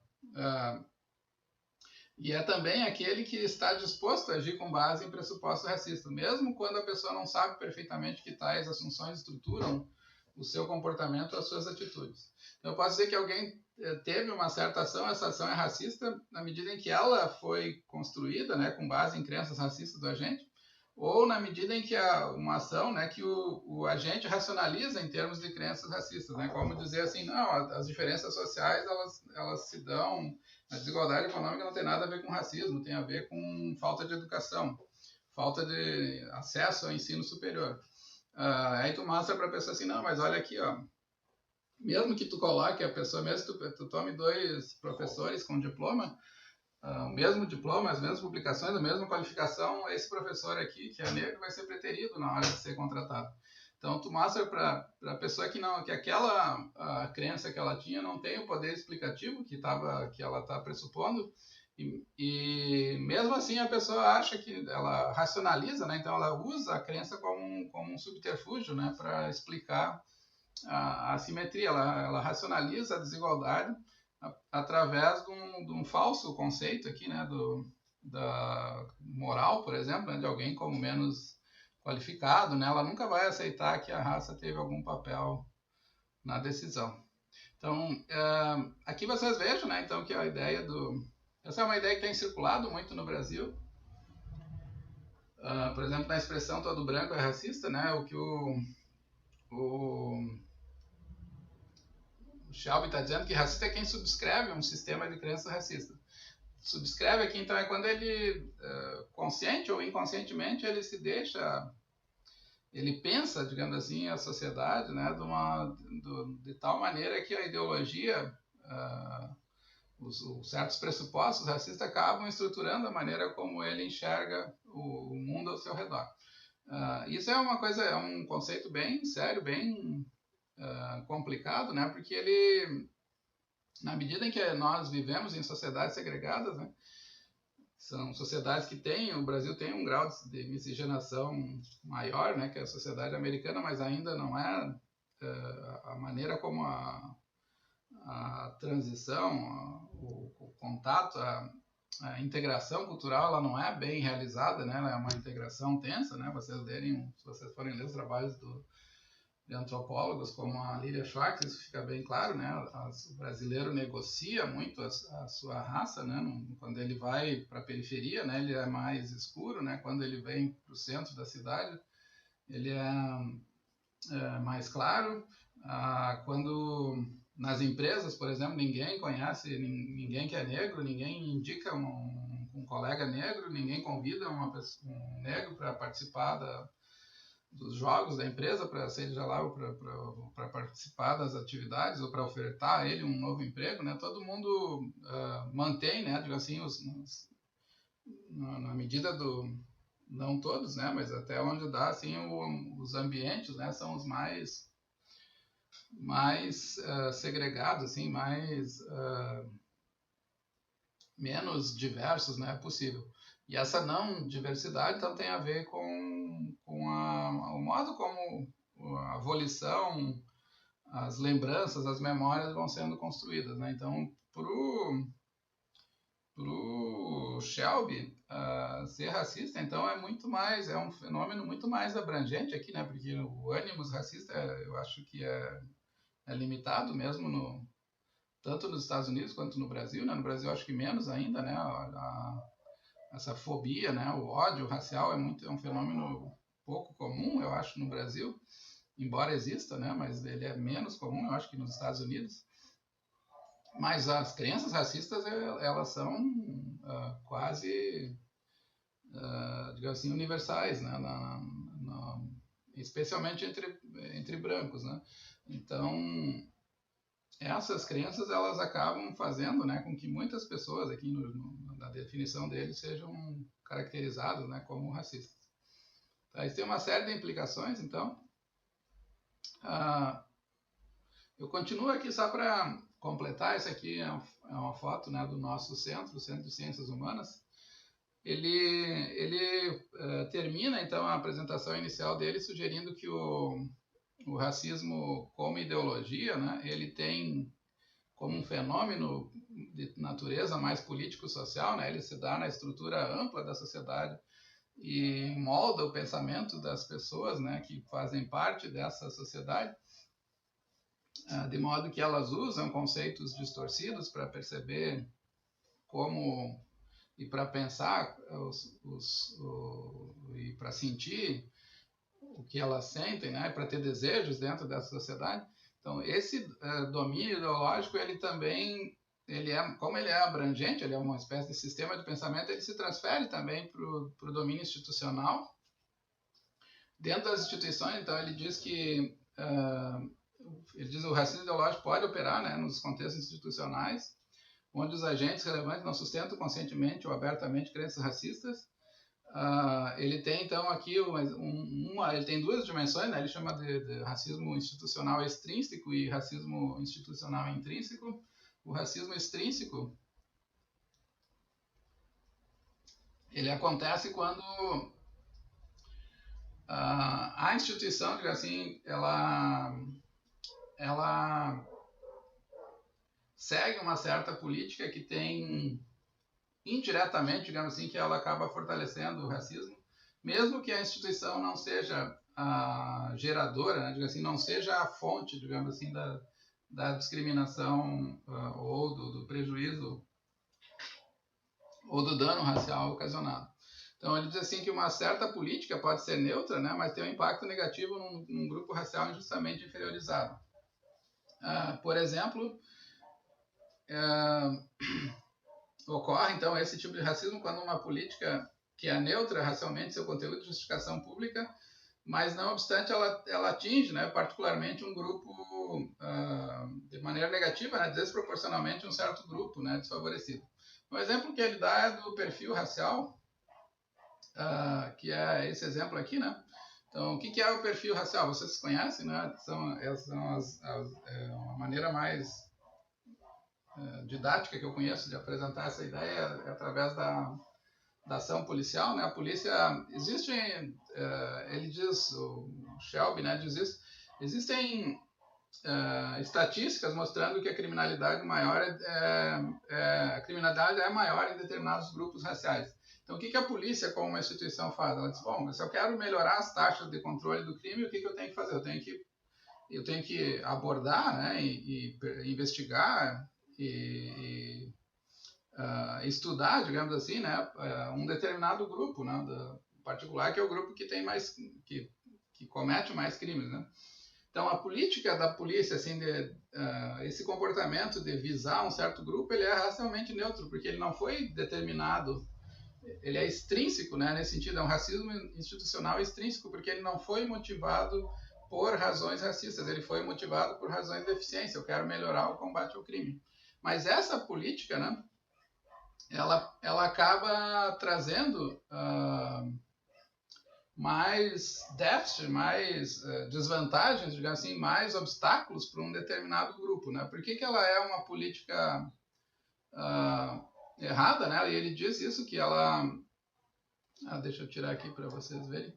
E é também aquele que está disposto a agir com base em pressupostos racistas, mesmo quando a pessoa não sabe perfeitamente que tais assunções estruturam o seu comportamento, as suas atitudes. Então, eu posso dizer que alguém teve uma certa ação, essa ação é racista na medida em que ela foi construída, né, com base em crenças racistas do agente, ou na medida em que uma ação, né, que o agente racionaliza em termos de crenças racistas, né, como dizer assim, não, as diferenças sociais elas se dão, a desigualdade econômica não tem nada a ver com racismo, tem a ver com falta de educação, falta de acesso ao ensino superior. Aí tu mostra para a pessoa assim, não, mas olha aqui, ó, mesmo que tu coloque a pessoa, mesmo que tu tome 2 professores com diploma, o mesmo diploma, as mesmas publicações, a mesma qualificação, esse professor aqui, que é negro, vai ser preterido na hora de ser contratado. Então, tu mostra para a pessoa que aquela crença que ela tinha não tem o poder explicativo que ela está pressupondo, e mesmo assim a pessoa acha que ela racionaliza, né? Então ela usa a crença como um subterfúgio, né? Para explicar a assimetria, ela racionaliza a desigualdade através de um falso conceito aqui, né? Da moral, por exemplo, né, de alguém como menos qualificado, né? Ela nunca vai aceitar que a raça teve algum papel na decisão. Então, aqui vocês vejam, né? Então, que a ideia essa é uma ideia que tem circulado muito no Brasil. Por exemplo, na expressão todo branco é racista, né? O que o Shelby está dizendo que racista é quem subscreve um sistema de crença racista. Subscreve aqui, então, é quando ele, consciente ou inconscientemente, ele pensa, digamos assim, a sociedade, né, de tal maneira que a ideologia, os certos pressupostos racistas acabam estruturando a maneira como ele enxerga o mundo ao seu redor. Isso é uma coisa, é um conceito bem sério, bem complicado, né, porque ele, na medida em que nós vivemos em sociedades segregadas, né, são sociedades que o Brasil tem um grau de miscigenação maior, né, que a sociedade americana, mas ainda não é a maneira como a transição, o contato, a integração cultural, ela não é bem realizada, né, ela é uma integração tensa, né, se vocês forem ler os trabalhos de antropólogos como a Lilia Schwartz, isso fica bem claro, né? O brasileiro negocia muito a sua raça, né? Quando ele vai para a periferia, né? Ele é mais escuro, né? Quando ele vem para o centro da cidade, ele é mais claro. Quando nas empresas, por exemplo, ninguém conhece ninguém que é negro, ninguém indica um um colega negro, ninguém convida um negro para participar dos jogos da empresa, para seja lá para participar das atividades ou para ofertar a ele um novo emprego, né? Todo mundo mantém, né? Digo assim, na medida do não todos, né? Mas até onde dá, assim, os ambientes, né? São os mais segregados, assim, menos diversos, né, possível. E essa não diversidade, então, tem a ver com o modo como a volição, as lembranças, as memórias vão sendo construídas, né? Então, pro Shelby, ser racista, então, é um fenômeno muito mais abrangente aqui, né? Porque o ânimos racista, eu acho que é limitado mesmo tanto nos Estados Unidos quanto no Brasil, né? No Brasil acho que menos ainda, né? Essa fobia, né? O ódio racial é um fenômeno pouco comum, eu acho, no Brasil, embora exista, né? Mas ele é menos comum, eu acho, que nos Estados Unidos. Mas as crenças racistas, elas são quase, digamos assim, universais, né? Especialmente entre brancos, né? Então, essas crenças, elas acabam fazendo, né, com que muitas pessoas aqui na definição deles sejam caracterizadas, né, como racistas. Tá, isso tem uma série de implicações, então. Eu continuo aqui só para completar. Essa aqui é uma foto, né, do nosso centro, o Centro de Ciências Humanas. Ele termina, então, a apresentação inicial dele sugerindo que o racismo como ideologia, né, ele tem como um fenômeno de natureza mais político-social, né, ele se dá na estrutura ampla da sociedade e molda o pensamento das pessoas, né, que fazem parte dessa sociedade, de modo que elas usam conceitos distorcidos para perceber como e para pensar e para sentir o que elas sentem, né, para ter desejos dentro dessa sociedade. Então, esse domínio ideológico, ele também, como ele é abrangente, ele é uma espécie de sistema de pensamento, ele se transfere também para o domínio institucional. Dentro das instituições, então, ele diz que o racismo ideológico pode operar, né, nos contextos institucionais, onde os agentes relevantes não sustentam conscientemente ou abertamente crenças racistas. Ele tem, então, aqui ele tem duas dimensões, né? Ele chama de racismo institucional extrínseco e racismo institucional intrínseco. O racismo extrínseco, ele acontece quando a instituição, digamos assim, ela segue uma certa política que tem indiretamente, digamos assim, que ela acaba fortalecendo o racismo, mesmo que a instituição não seja a geradora, né, digamos assim, não seja a fonte, digamos assim, da discriminação ou do prejuízo ou do dano racial ocasionado. Então, ele diz assim que uma certa política pode ser neutra, né, mas tem um impacto negativo num grupo racial injustamente inferiorizado. Por exemplo, ocorre, então, esse tipo de racismo quando uma política que é neutra racialmente, seu conteúdo de justificação pública, mas, não obstante, ela atinge, né, particularmente um grupo de maneira negativa, né, desproporcionalmente um certo grupo, né, desfavorecido. Um exemplo que ele dá é do perfil racial, que é esse exemplo aqui, né? Então, o que é o perfil racial? Vocês conhecem, né? Uma maneira mais didática que eu conheço de apresentar essa ideia através da ação policial, né? A polícia existe, ele diz, o Shelby, né, diz isso, existem estatísticas mostrando que a criminalidade é maior em determinados grupos raciais. Então, o que a polícia, como uma instituição, faz? Ela diz, bom, se eu quero melhorar as taxas de controle do crime, o que eu tenho que fazer? Eu tenho que abordar, né, e investigar e estudar, digamos assim, né, um determinado grupo, né, particular, que é o grupo que tem mais, que comete mais crimes, né. Então, a política da polícia, assim, esse comportamento de visar um certo grupo, ele é racialmente neutro, porque ele não foi determinado ele é extrínseco, né, nesse sentido, é um racismo institucional extrínseco, porque ele não foi motivado por razões racistas, ele foi motivado por razões de eficiência, eu quero melhorar o combate ao crime. Mas essa política, né, ela acaba trazendo mais déficit, mais desvantagens, digamos assim, mais obstáculos para um determinado grupo, né? Por que ela é uma política errada, né? E ele diz isso, que ela... deixa eu tirar aqui para vocês verem.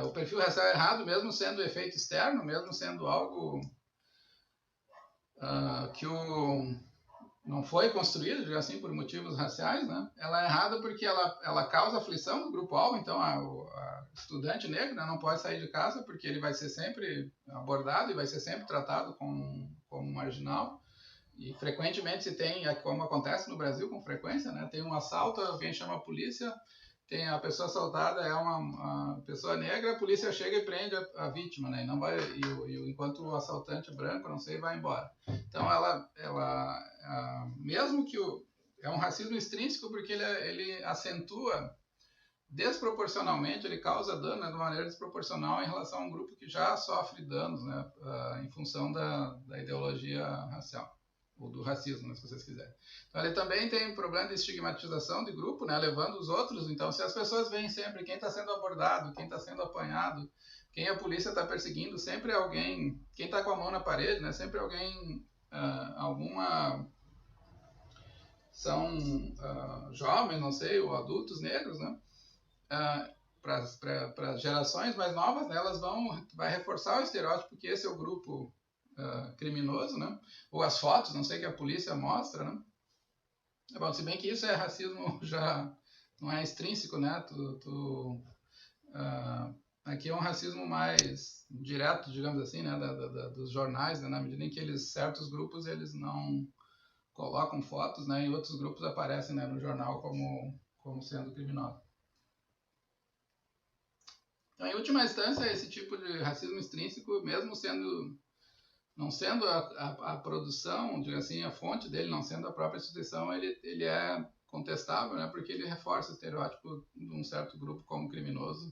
O perfil racial é errado, mesmo sendo efeito externo, mesmo sendo algo que não foi construído, digamos assim, por motivos raciais, né? Ela é errada porque ela causa aflição no grupo-alvo. Então, a estudante negra, né, não pode sair de casa porque ele vai ser sempre abordado e vai ser sempre tratado como marginal. E frequentemente se tem, como acontece no Brasil com frequência, né, tem um assalto, alguém chama a polícia, tem a pessoa assaltada, é uma pessoa negra, a polícia chega e prende a vítima, né, e não vai, enquanto o assaltante branco, não sei, vai embora. Então, mesmo que é um racismo extrínseco, porque ele acentua desproporcionalmente, ele causa dano, né, de maneira desproporcional em relação a um grupo que já sofre danos, né, em função da ideologia racial, ou do racismo, né, se vocês quiserem. Então, ele também tem um problema de estigmatização de grupo, né, levando os outros. Então, se as pessoas veem sempre quem está sendo abordado, quem está sendo apanhado, quem a polícia está perseguindo, sempre é alguém, quem está com a mão na parede, né, sempre alguém, são jovens, não sei, ou adultos negros, né, para gerações mais novas, né, vai reforçar o estereótipo que esse é o grupo criminoso, né? Ou as fotos, não sei, que a polícia mostra, né? Bom, se bem que isso é racismo já não é extrínseco, né? Aqui é um racismo mais direto, digamos assim, né? Dos jornais, né? Na medida em que certos grupos eles não colocam fotos, né? E outros grupos aparecem, né, no jornal como sendo criminosos. Então, em última instância, esse tipo de racismo extrínseco, mesmo não sendo a produção, digamos assim, a fonte dele, não sendo a própria instituição, ele é contestável, né, porque ele reforça o estereótipo de um certo grupo como criminoso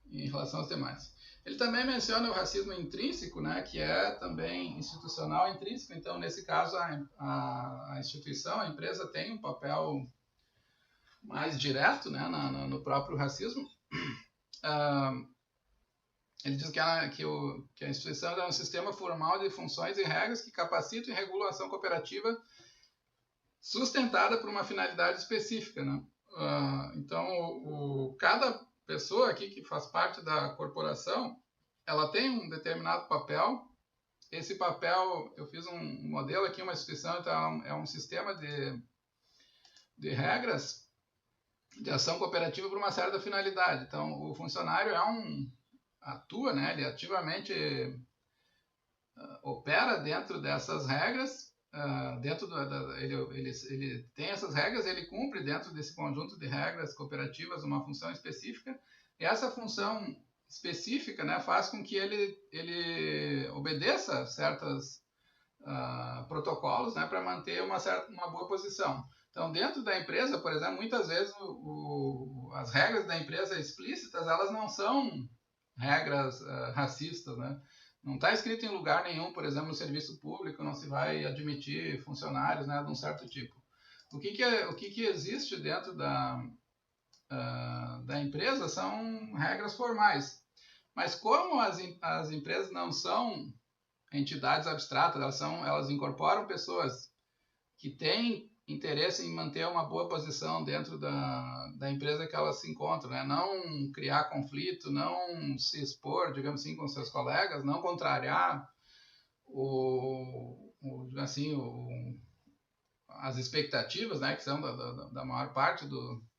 em relação aos demais. Ele também menciona o racismo intrínseco, né, que é também institucional intrínseco. Então, nesse caso, a instituição, a empresa, tem um papel mais direto, né, no próprio racismo. Ele diz que a instituição é um sistema formal de funções e regras que capacitam e regulam a ação cooperativa sustentada por uma finalidade específica, né? Então, cada pessoa aqui que faz parte da corporação, ela tem um determinado papel. Esse papel, eu fiz um modelo aqui, uma instituição, então é um sistema de regras de ação cooperativa por uma certa finalidade. Então, o funcionário atua, né? Ele ativamente opera dentro dessas regras, ele tem essas regras, ele cumpre dentro desse conjunto de regras cooperativas uma função específica, e essa função específica, né, faz com que ele obedeça certos protocolos, né, para manter uma boa posição. Então, dentro da empresa, por exemplo, muitas vezes as regras da empresa explícitas, elas não são regras racistas, né? Não está escrito em lugar nenhum, por exemplo, no serviço público, não se vai admitir funcionários, né, de um certo tipo. O que existe dentro da empresa são regras formais. Mas como as empresas não são entidades abstratas, elas incorporam pessoas que têm interesse em manter uma boa posição dentro da empresa que elas se encontram, né? Não criar conflito, não se expor, digamos assim, com seus colegas, não contrariar as expectativas, né, que são da maior parte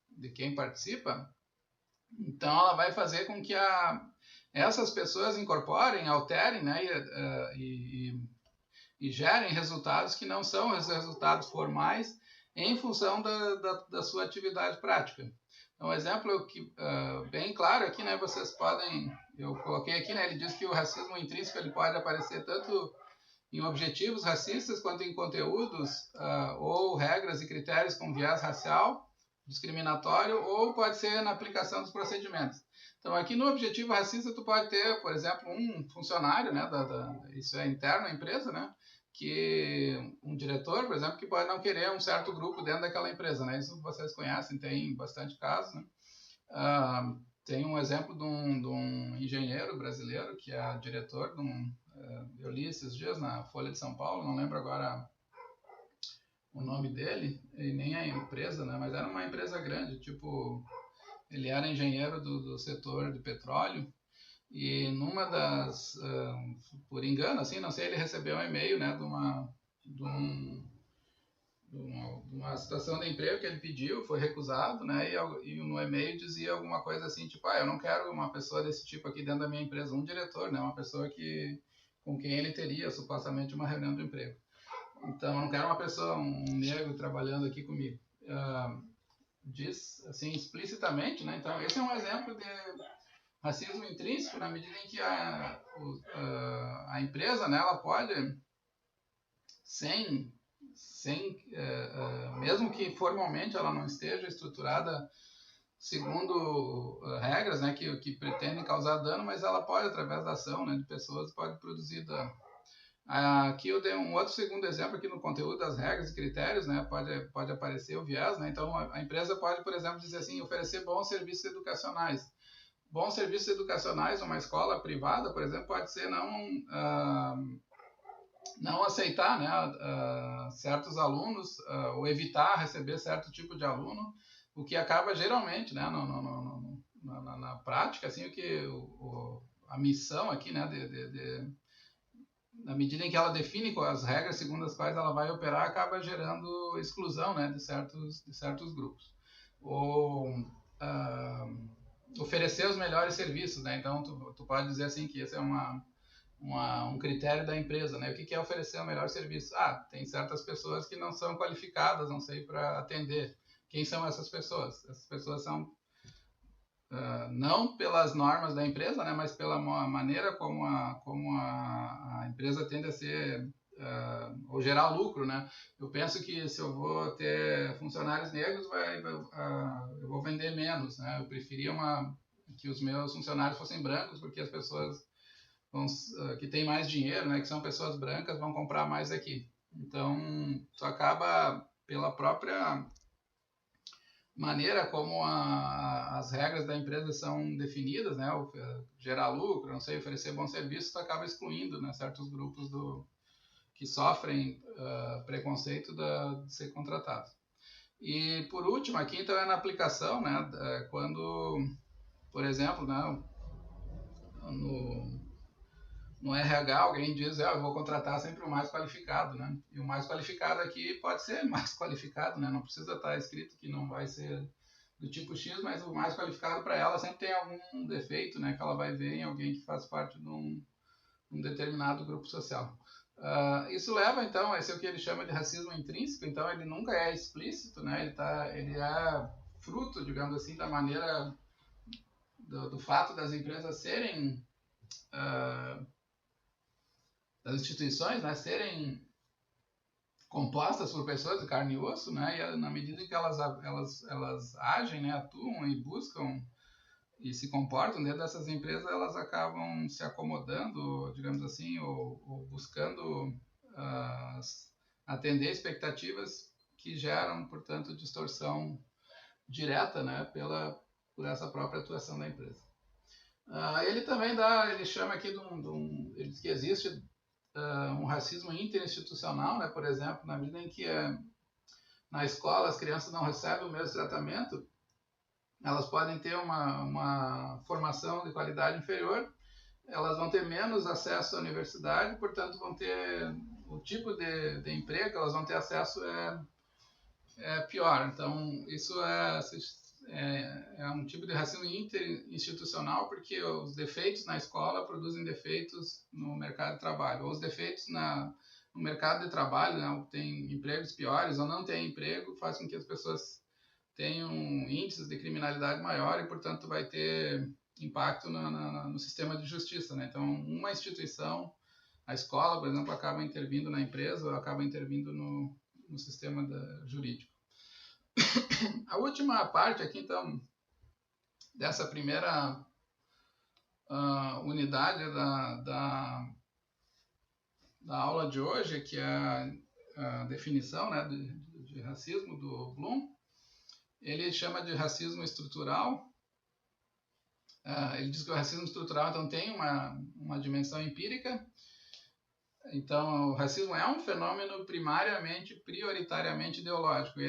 de quem participa. Então, ela vai fazer com que essas pessoas incorporem, alterem, né, e gerem resultados que não são os resultados formais em função da sua atividade prática. Então, um exemplo bem claro aqui, né, vocês podem, eu coloquei aqui, né, ele diz que o racismo intrínseco ele pode aparecer tanto em objetivos racistas quanto em conteúdos ou regras e critérios com viés racial, discriminatório ou pode ser na aplicação dos procedimentos. Então, aqui no objetivo racista, tu pode ter, por exemplo, um funcionário, né, isso é interno à empresa, né, que um diretor, por exemplo, que pode não querer um certo grupo dentro daquela empresa, né, isso vocês conhecem, tem bastante casos, né. Tem um exemplo de um engenheiro brasileiro que é diretor de eu li esses dias na Folha de São Paulo, não lembro agora o nome dele, e nem a empresa, né, mas era uma empresa grande, tipo, ele era engenheiro do setor de petróleo, e numa por engano, assim, não sei, ele recebeu um e-mail, né, de uma situação de emprego que ele pediu, foi recusado, né, e no e-mail dizia alguma coisa assim, tipo, eu não quero uma pessoa desse tipo aqui dentro da minha empresa, um diretor, né, uma pessoa com quem ele teria supostamente uma reunião de emprego. Então, eu não quero uma pessoa, um negro trabalhando aqui comigo. Diz, assim, explicitamente, né, então esse é um exemplo de racismo intrínseco, na medida em que a empresa, né, ela pode, mesmo que formalmente ela não esteja estruturada segundo regras, né, que pretendem causar dano, mas ela pode, através da ação, né, de pessoas, pode produzir dano. Aqui eu dei um outro segundo exemplo aqui no conteúdo das regras e critérios, né, pode aparecer o viés, né, então a empresa pode, por exemplo, dizer assim, oferecer bons serviços educacionais. Bons serviços educacionais, uma escola privada, por exemplo, pode ser não aceitar, né, certos alunos ou evitar receber certo tipo de aluno, o que acaba geralmente, né, na prática, assim, a missão aqui, né, na medida em que ela define as regras segundo as quais ela vai operar, acaba gerando exclusão, né, de certos grupos. Ou oferecer os melhores serviços, né? Então tu pode dizer assim que esse é um critério da empresa, né? O que é oferecer o melhor serviço? Tem certas pessoas que não são qualificadas, não sei, para atender. Quem são essas pessoas? Essas pessoas são não pelas normas da empresa, né? Mas pela maneira como a empresa tende a ser ou gerar lucro, né? Eu penso que se eu vou ter funcionários negros, eu vou vender menos, né? Eu preferia que os meus funcionários fossem brancos, porque as pessoas que têm mais dinheiro, né? Que são pessoas brancas, vão comprar mais aqui. Então, isso acaba pela própria maneira como as regras da empresa são definidas, né? Gerar lucro, não sei, oferecer bom serviço, tu acaba excluindo, né, certos grupos que sofrem preconceito de ser contratados. E por último, aqui então é na aplicação, né, quando, por exemplo, né, no RH alguém diz, eu vou contratar sempre o mais qualificado, né, e o mais qualificado aqui pode ser mais qualificado, né, não precisa estar escrito que não vai ser do tipo X, mas o mais qualificado para ela sempre tem algum defeito, né, que ela vai ver em alguém que faz parte de um determinado grupo social. Isso leva, então, esse é o que ele chama de racismo intrínseco, então ele nunca é explícito, né? Ele é fruto, digamos assim, da maneira, do fato das empresas serem, das instituições, né, serem compostas por pessoas de carne e osso, né? E na medida em que elas agem, né, atuam e buscam e se comportam dentro dessas empresas, elas acabam se acomodando, digamos assim, ou buscando atender expectativas que geram, portanto, distorção direta, né, por essa própria atuação da empresa. Ele também ele chama aqui ele diz que existe um racismo interinstitucional, né, por exemplo, na medida em que na escola as crianças não recebem o mesmo tratamento, elas podem ter uma formação de qualidade inferior, elas vão ter menos acesso à universidade, portanto vão ter o tipo de emprego que elas vão ter acesso é pior. Então isso é um tipo de racismo interinstitucional, porque os defeitos na escola produzem defeitos no mercado de trabalho, ou os defeitos no mercado de trabalho, né, tem empregos piores ou não tem emprego, faz com que as pessoas tenham índices de criminalidade maior e, portanto, vai ter impacto no sistema de justiça, né? Então, uma instituição, a escola, por exemplo, acaba intervindo na empresa ou acaba intervindo no sistema jurídico. A última parte aqui, então, dessa primeira unidade da aula de hoje, que é a definição, né, de racismo do Bloom, ele chama de racismo estrutural. Ele diz que o racismo estrutural então tem uma dimensão empírica. Então, o racismo é um fenômeno prioritariamente ideológico.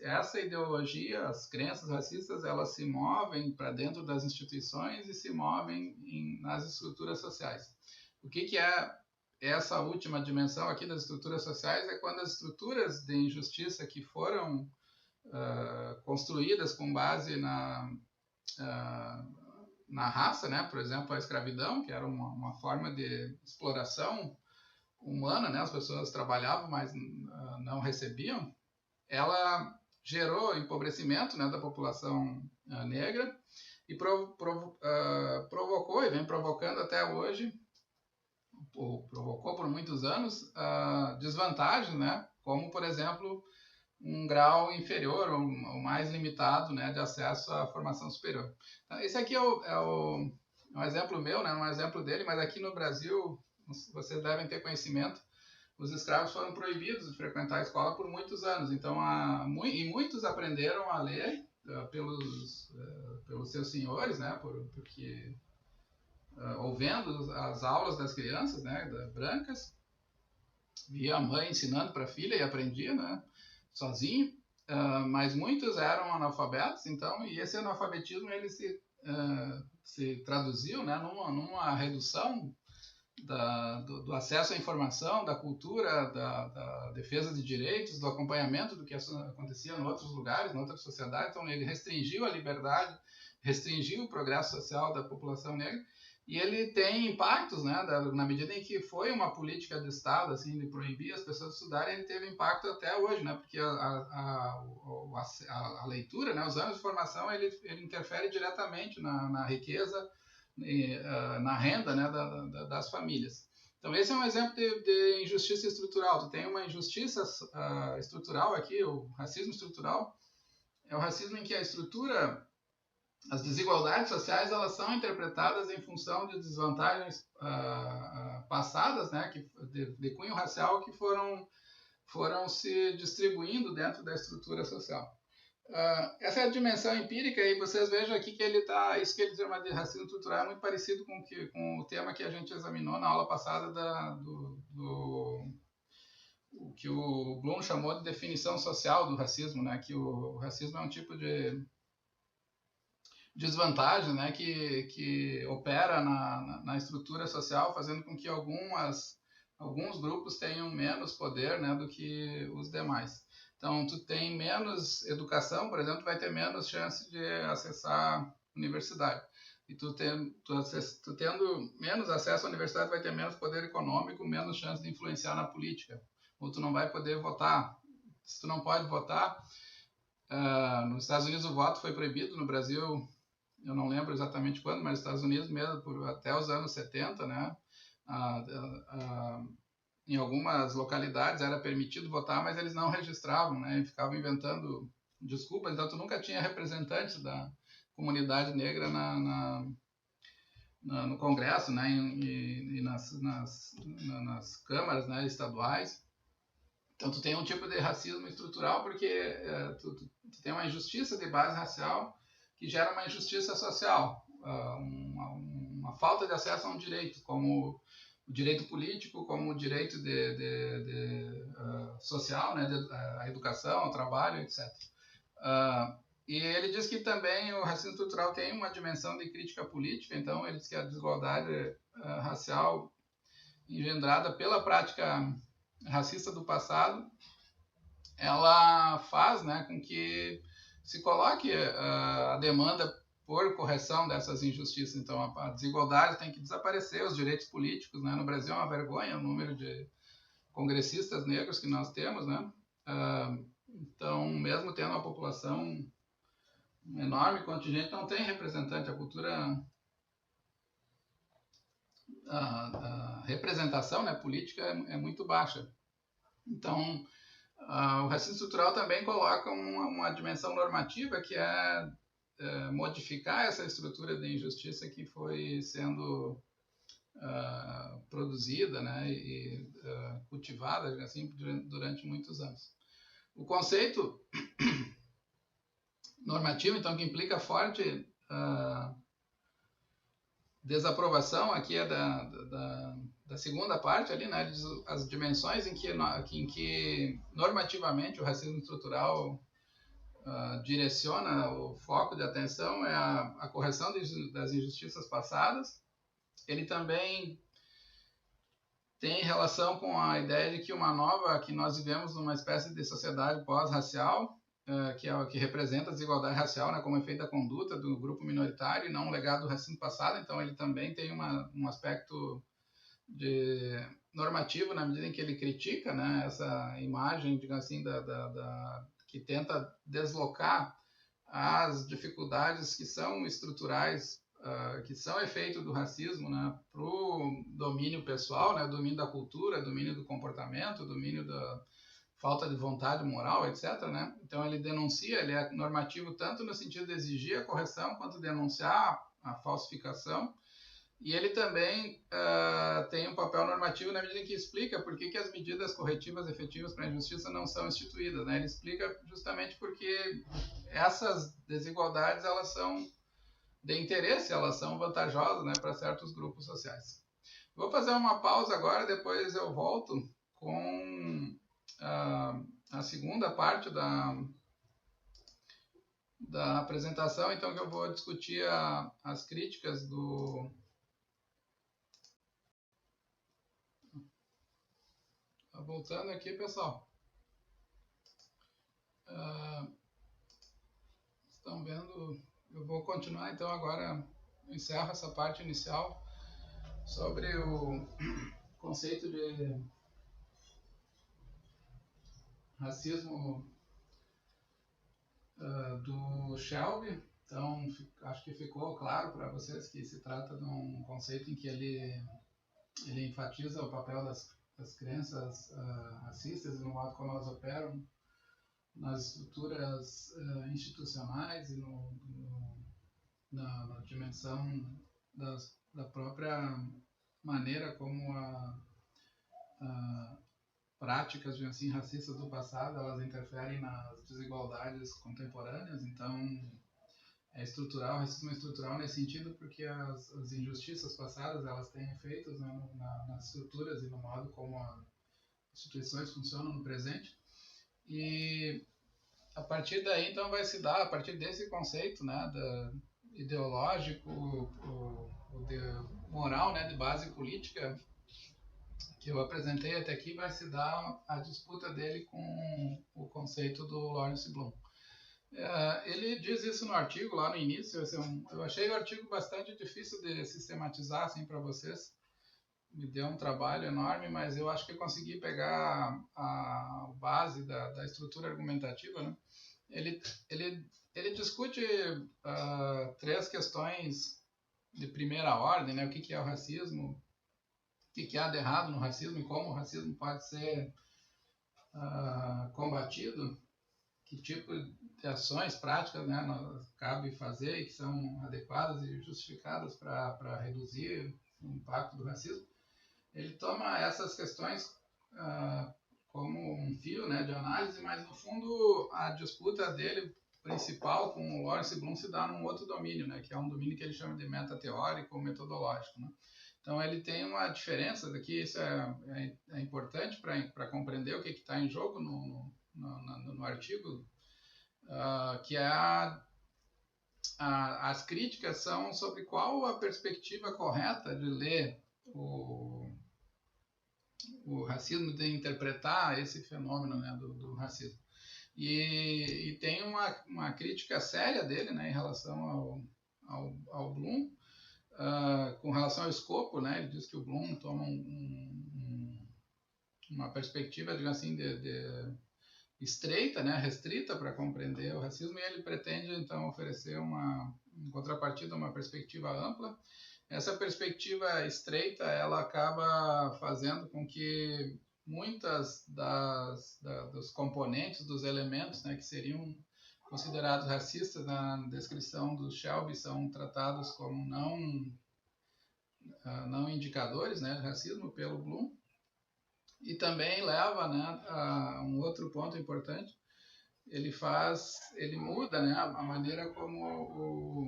Essa ideologia, as crenças racistas, elas se movem para dentro das instituições e se movem nas estruturas sociais. O que é essa última dimensão aqui das estruturas sociais? É quando as estruturas de injustiça que foram construídas com base na raça, né? Por exemplo, a escravidão, que era uma forma de exploração humana, né? As pessoas trabalhavam, mas não recebiam. Ela gerou empobrecimento, né, da população negra e provocou e vem provocando até hoje, provocou por muitos anos, desvantagens, né? Como, por exemplo, um grau inferior ou mais limitado, né, de acesso à formação superior. Então, esse aqui é um exemplo meu, né, um exemplo dele, mas aqui no Brasil, vocês devem ter conhecimento, os escravos foram proibidos de frequentar a escola por muitos anos. Então, e muitos aprenderam a ler pelos seus senhores, né, porque ouvendo as aulas das crianças, né, brancas, via a mãe ensinando para a filha e aprendia, né, sozinho, mas muitos eram analfabetos, então, e esse analfabetismo ele se traduziu, né, numa redução do acesso à informação, da cultura, da defesa de direitos, do acompanhamento do que acontecia em outros lugares, em outras sociedades. Então, ele restringiu a liberdade, restringiu o progresso social da população negra, e ele tem impactos, né, na medida em que foi uma política do Estado, assim, de proibir as pessoas de estudarem, ele teve impacto até hoje, né, porque a leitura, né, os anos de formação, ele interfere diretamente na riqueza, na renda, né, das famílias. Então, esse é um exemplo de injustiça estrutural. Tu tem uma injustiça estrutural aqui, o racismo estrutural, é o racismo em que a estrutura, as desigualdades sociais, elas são interpretadas em função de desvantagens passadas, né, de cunho racial, que foram se distribuindo dentro da estrutura social. Essa é a dimensão empírica, e vocês vejam aqui que ele está, isso que ele chama de racismo estrutural, é muito parecido com o tema que a gente examinou na aula passada o que o Bloom chamou de definição social do racismo, né? Que o racismo é um tipo de desvantagem, né? Que opera na estrutura social, fazendo com que alguns grupos tenham menos poder, né, do que os demais. Então, tu tem menos educação, por exemplo, vai ter menos chance de acessar a universidade. E tu tendo menos acesso à universidade, vai ter menos poder econômico, menos chance de influenciar na política. Ou tu não vai poder votar. Se tu não pode votar, nos Estados Unidos o voto foi proibido, no Brasil eu não lembro exatamente quando, mas nos Estados Unidos mesmo, até os anos 70, né? Em algumas localidades era permitido votar, mas eles não registravam, né? E ficavam inventando desculpas. Então, tu nunca tinha representantes da comunidade negra no Congresso, né? E nas câmaras, né, estaduais. Então, tu tem um tipo de racismo estrutural porque tu tem uma injustiça de base racial que gera uma injustiça social, uma falta de acesso a um direito, como o direito político, como o direito social, né, a educação, ao trabalho, etc. E ele diz que também o racismo estrutural tem uma dimensão de crítica política, então ele diz que a desigualdade racial engendrada pela prática racista do passado, ela faz, né, com que se coloque a demanda por correção dessas injustiças. Então, a desigualdade tem que desaparecer, os direitos políticos, né? No Brasil é uma vergonha o número de congressistas negros que nós temos, né? Então, mesmo tendo uma população, um enorme contingente, não tem representante. A cultura, a representação, né, política é muito baixa. Então, O racismo estrutural também coloca uma dimensão normativa que é modificar essa estrutura de injustiça que foi sendo produzida, né, e cultivada assim, durante muitos anos. O conceito normativo, então, que implica forte desaprovação aqui é da segunda parte ali, né, as dimensões em que normativamente o racismo estrutural direciona o foco de atenção é a correção das injustiças passadas. Ele também tem relação com a ideia de que nós vivemos numa espécie de sociedade pós-racial, que representa a desigualdade racial, né, como efeito da conduta do grupo minoritário e não um legado do racismo passado. Então ele também tem um aspecto normativo na medida em que ele critica, né, essa imagem, digamos assim, que tenta deslocar as dificuldades que são estruturais, que são efeito do racismo, né, para o domínio pessoal, né, domínio da cultura, domínio do comportamento, domínio da falta de vontade moral, etc. Né? Então ele denuncia, ele é normativo tanto no sentido de exigir a correção quanto denunciar a falsificação. E ele também tem um papel normativo na medida em que explica por que as medidas corretivas efetivas para a injustiça não são instituídas. Né? Ele explica justamente porque essas desigualdades elas são de interesse, elas são vantajosas, né, para certos grupos sociais. Vou fazer uma pausa agora, depois eu volto com a segunda parte da apresentação, então que eu vou discutir as críticas do... Voltando aqui, pessoal. Estão vendo? Eu vou continuar, então agora encerro essa parte inicial sobre o conceito de racismo do Shelby. Então, acho que ficou claro para vocês que se trata de um conceito em que ele enfatiza o papel das crenças racistas e no modo como elas operam nas estruturas institucionais e na dimensão da própria maneira como práticas assim, racistas do passado elas interferem nas desigualdades contemporâneas. Então é estrutural, o racismo é estrutural nesse sentido porque as injustiças passadas elas têm efeitos, né, nas estruturas e no modo como as instituições funcionam no presente. E a partir daí, então, vai se dar, a partir desse conceito, né, ideológico, moral, né, de base política, que eu apresentei até aqui, vai se dar a disputa dele com o conceito do Lawrence Bloom. Ele diz isso no artigo, lá no início. Eu achei o artigo bastante difícil de sistematizar assim, para vocês. Me deu um trabalho enorme, mas eu acho que eu consegui pegar a base da estrutura argumentativa. Né? Ele discute três questões de primeira ordem, né? O que é o racismo, o que há de errado no racismo e como o racismo pode ser combatido, que tipo de ações práticas, né, cabe fazer e que são adequadas e justificadas para reduzir o impacto do racismo. Ele toma essas questões como um fio, né, de análise, mas no fundo a disputa dele principal com o Lawrence Bloom se dá num outro domínio, né, que é um domínio que ele chama de metateórico ou metodológico. Né? Então ele tem uma diferença daqui, isso é importante para compreender o que está em jogo no artigo, que é as críticas são sobre qual a perspectiva correta de ler o racismo, de interpretar esse fenômeno, né, do racismo. E tem uma crítica séria dele, né, em relação ao Bloom, com relação ao escopo. Né, ele diz que o Bloom toma uma perspectiva, digamos assim, de estreita, né, restrita para compreender o racismo, e ele pretende então oferecer em contrapartida, uma perspectiva ampla. Essa perspectiva estreita ela acaba fazendo com que muitas dos componentes, dos elementos, né, que seriam considerados racistas na descrição do Shelby são tratados como não indicadores, né, de racismo pelo Bloom. E também leva, né, a um outro ponto importante. Ele muda, né, a maneira como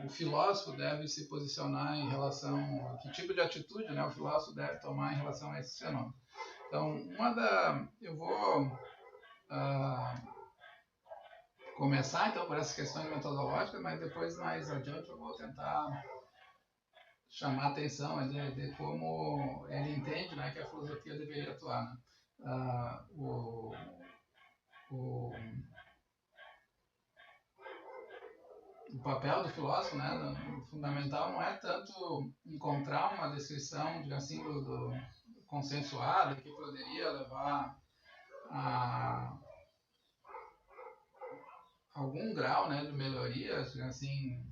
o filósofo deve se posicionar em relação a que tipo de atitude, né, o filósofo deve tomar em relação a esse fenômeno. Então, eu vou começar então por essas questões metodológicas, mas depois mais adiante eu vou tentar chamar a atenção de como ele entende, né, que a filosofia deveria atuar, né? O papel do filósofo, né, no fundamental não é tanto encontrar uma descrição, digamos assim, do consensuada que poderia levar a algum grau, né, de melhoria, assim,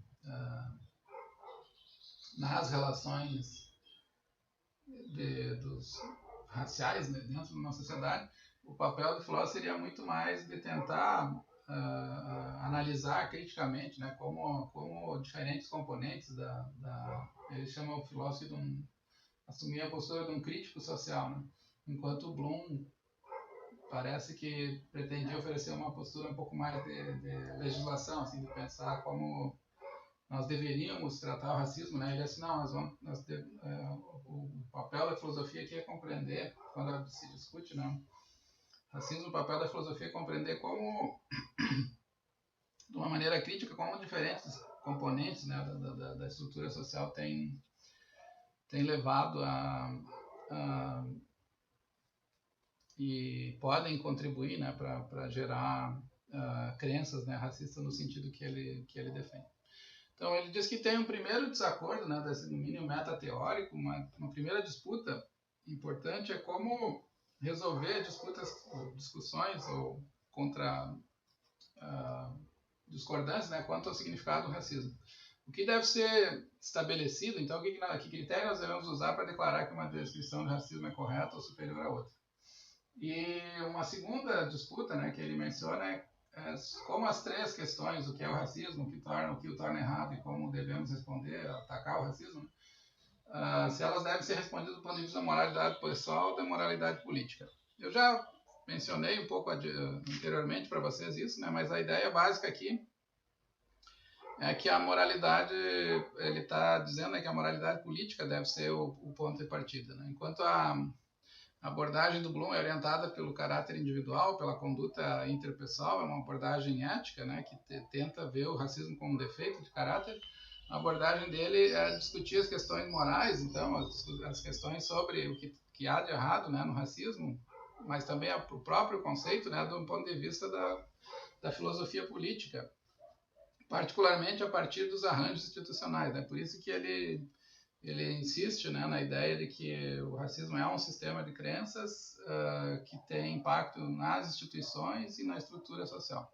nas relações dos raciais, né, dentro de uma sociedade. O papel do filósofo seria muito mais de tentar analisar criticamente, né, como diferentes componentes ele chama o filósofo de assumir a postura de um crítico social, né, enquanto o Bloom parece que pretendia oferecer uma postura um pouco mais de legislação, assim, de pensar como nós deveríamos tratar o racismo, né? Ele disse, não, o papel da filosofia aqui é compreender, quando se discute, né, racismo, o papel da filosofia é compreender como, de uma maneira crítica, como diferentes componentes, né, da estrutura social têm levado e podem contribuir, né, para gerar crenças, né, racistas no sentido que ele defende. Então, ele diz que tem um primeiro desacordo, né, desse domínio metateórico, uma primeira disputa importante é como resolver discussões ou discordâncias, né, quanto ao significado do racismo. O que deve ser estabelecido, então, que critério nós devemos usar para declarar que uma descrição de racismo é correta ou superior a outra? E uma segunda disputa, né, que ele menciona é como as três questões, o que é o racismo, o que o torna errado e como devemos responder, atacar o racismo, se elas devem ser respondidas do ponto de vista da moralidade pessoal ou da moralidade política. Eu já mencionei um pouco anteriormente para vocês isso, né, mas a ideia básica aqui é que a moralidade, ele está dizendo, que a moralidade política deve ser o ponto de partida, né, enquanto a abordagem do Bloom é orientada pelo caráter individual, pela conduta interpessoal, é uma abordagem ética, né, que tenta ver o racismo como um defeito de caráter. A abordagem dele é discutir as questões morais, então, as questões sobre o que há de errado, né, no racismo, mas também o próprio conceito, né, do ponto de vista da filosofia política, particularmente a partir dos arranjos institucionais, né, por isso que ele insiste, né, na ideia de que o racismo é um sistema de crenças que tem impacto nas instituições e na estrutura social.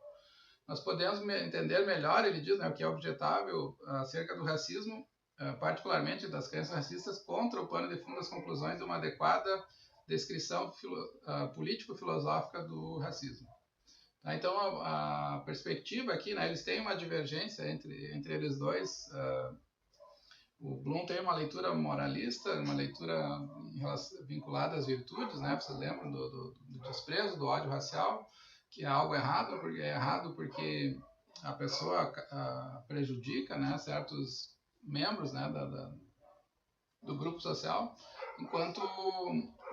Nós podemos entender melhor, ele diz, né, o que é objetável acerca do racismo, particularmente das crenças racistas, contra o pano de fundo das conclusões de uma adequada descrição político-filosófica do racismo. Tá, então, a perspectiva aqui, né, eles têm uma divergência entre eles dois. O Bloom tem uma leitura moralista, uma leitura vinculada às virtudes, né? Vocês lembram do desprezo, do ódio racial, que é algo errado, porque a pessoa prejudica, né, certos membros, né, do grupo social, enquanto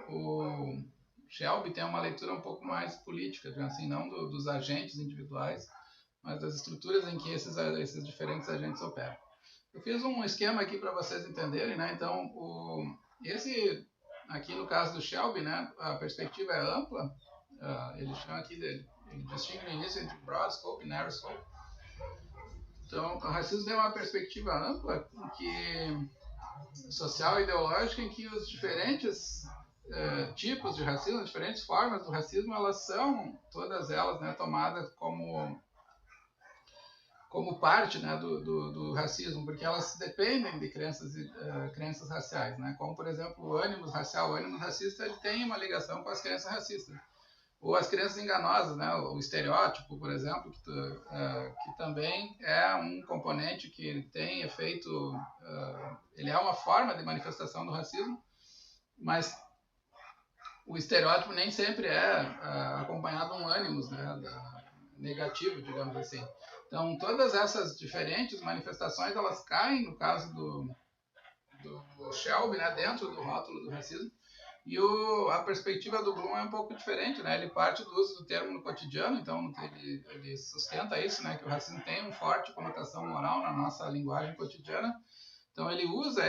o Shelby tem uma leitura um pouco mais política, assim, não dos agentes individuais, mas das estruturas em que esses diferentes agentes operam. Eu fiz um esquema aqui para vocês entenderem, né? Então, esse aqui no caso do Shelby, né, a perspectiva é ampla. Ele chama aqui ele distingue no início entre broad scope e narrow scope. Então, o racismo tem uma perspectiva ampla, social e ideológica, em que os diferentes tipos de racismo, as diferentes formas do racismo, elas são todas elas, né, tomadas como como parte, né, do racismo, porque elas dependem de crenças raciais, né? Como, por exemplo, o ânimos racial, o ânimos racista, ele tem uma ligação com as crenças racistas. Ou as crenças enganosas, né? O estereótipo, por exemplo, que também é um componente que tem efeito, ele é uma forma de manifestação do racismo, mas o estereótipo nem sempre é acompanhado de um ânimos, né? Negativo, digamos assim. Então, todas essas diferentes manifestações, elas caem, no caso do Shelby, né? Dentro do rótulo do racismo. E a perspectiva do Bloom é um pouco diferente, né? Ele parte do uso do termo no cotidiano, então ele sustenta isso, né? Que o racismo tem uma forte conotação moral na nossa linguagem cotidiana. Então ele usa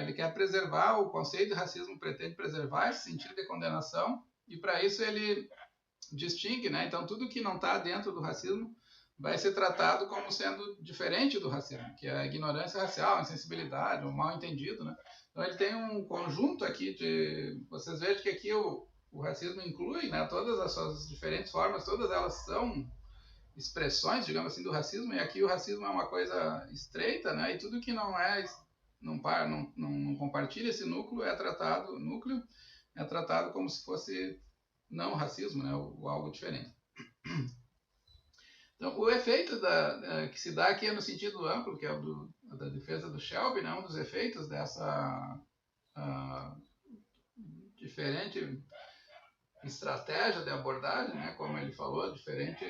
ele quer preservar o conceito de racismo, pretende preservar esse sentido de condenação, e para isso ele distingue, né? Então tudo que não está dentro do racismo vai ser tratado como sendo diferente do racismo, que é a ignorância racial, a insensibilidade, o mal entendido, né? Então ele tem um conjunto aqui de... Vocês vejam que aqui o racismo inclui, né, todas as suas diferentes formas, todas elas são expressões, digamos assim, do racismo, e aqui o racismo é uma coisa estreita, né, e tudo que não compartilha esse núcleo é tratado como se fosse não racismo, né, ou algo diferente. Então, o efeito que se dá aqui é no sentido amplo, que é o da defesa do Shelby, né? Um dos efeitos dessa diferente estratégia de abordagem, né? Como ele falou, diferente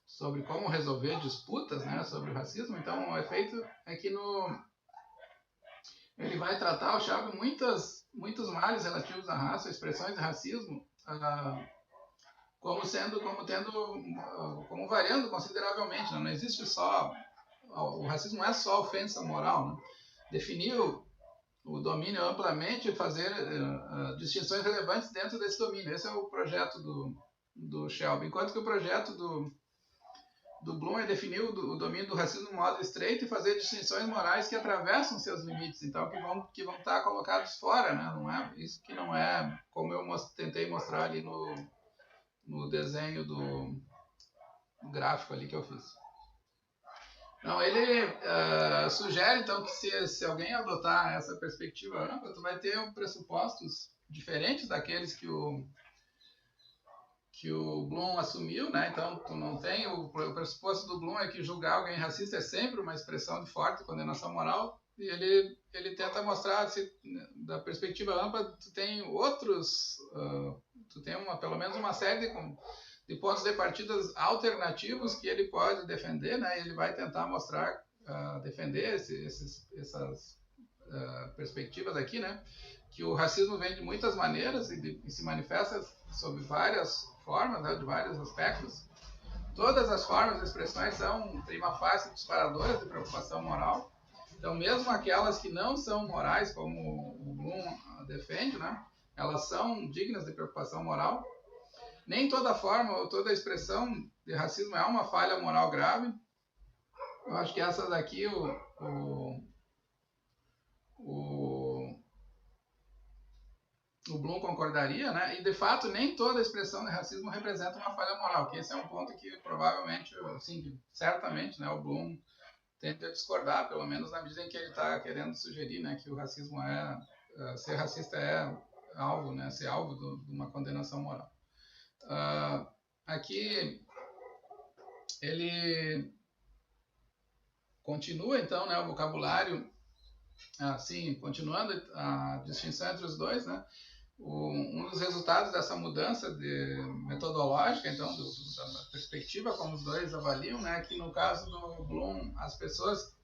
sobre como resolver disputas, né? Sobre o racismo. Então, o efeito é que ele vai tratar o Shelby muitos males relativos à raça, expressões de racismo, como variando consideravelmente, né? Não existe só... O racismo não é só ofensa moral, né? Definir o domínio amplamente e fazer distinções relevantes dentro desse domínio. Esse é o projeto do Shelby. Enquanto que o projeto do Bloom é definir o domínio do racismo de modo estreito e fazer distinções morais que atravessam seus limites, então que vão estar colocados fora, né? Não é, isso que não é como eu tentei mostrar ali no desenho do gráfico ali que eu fiz. Não, ele sugere, então, que se alguém adotar essa perspectiva ampla, tu vai ter pressupostos diferentes daqueles que o Bloom assumiu, né? Então, tu não tem... O pressuposto do Bloom é que julgar alguém racista é sempre uma expressão de forte condenação moral, e ele tenta mostrar, da perspectiva ampla, tu tem pelo menos uma série de pontos de partidas alternativos que ele pode defender, né? Ele vai tentar mostrar, defender essas perspectivas aqui, né? Que o racismo vem de muitas maneiras e se manifesta sob várias formas, né? De vários aspectos. Todas as formas e expressões são, prima facie, disparadoras de preocupação moral. Então, mesmo aquelas que não são morais, como o Bloom defende, né? Elas são dignas de preocupação moral. Nem toda forma ou toda expressão de racismo é uma falha moral grave. Eu acho que essas aqui o Bloom concordaria, né? E de fato nem toda expressão de racismo representa uma falha moral, que esse é um ponto que provavelmente, assim, certamente, né, o Bloom tenta discordar, pelo menos na medida em que ele está querendo sugerir, né, que o racismo ser racista é alvo, né, ser alvo de uma condenação moral. Aqui ele continua, então, né, o vocabulário, assim, continuando a distinção entre os dois, né, um dos resultados dessa mudança metodológica, então, da perspectiva como os dois avaliam, né, que no caso do Bloom, as pessoas,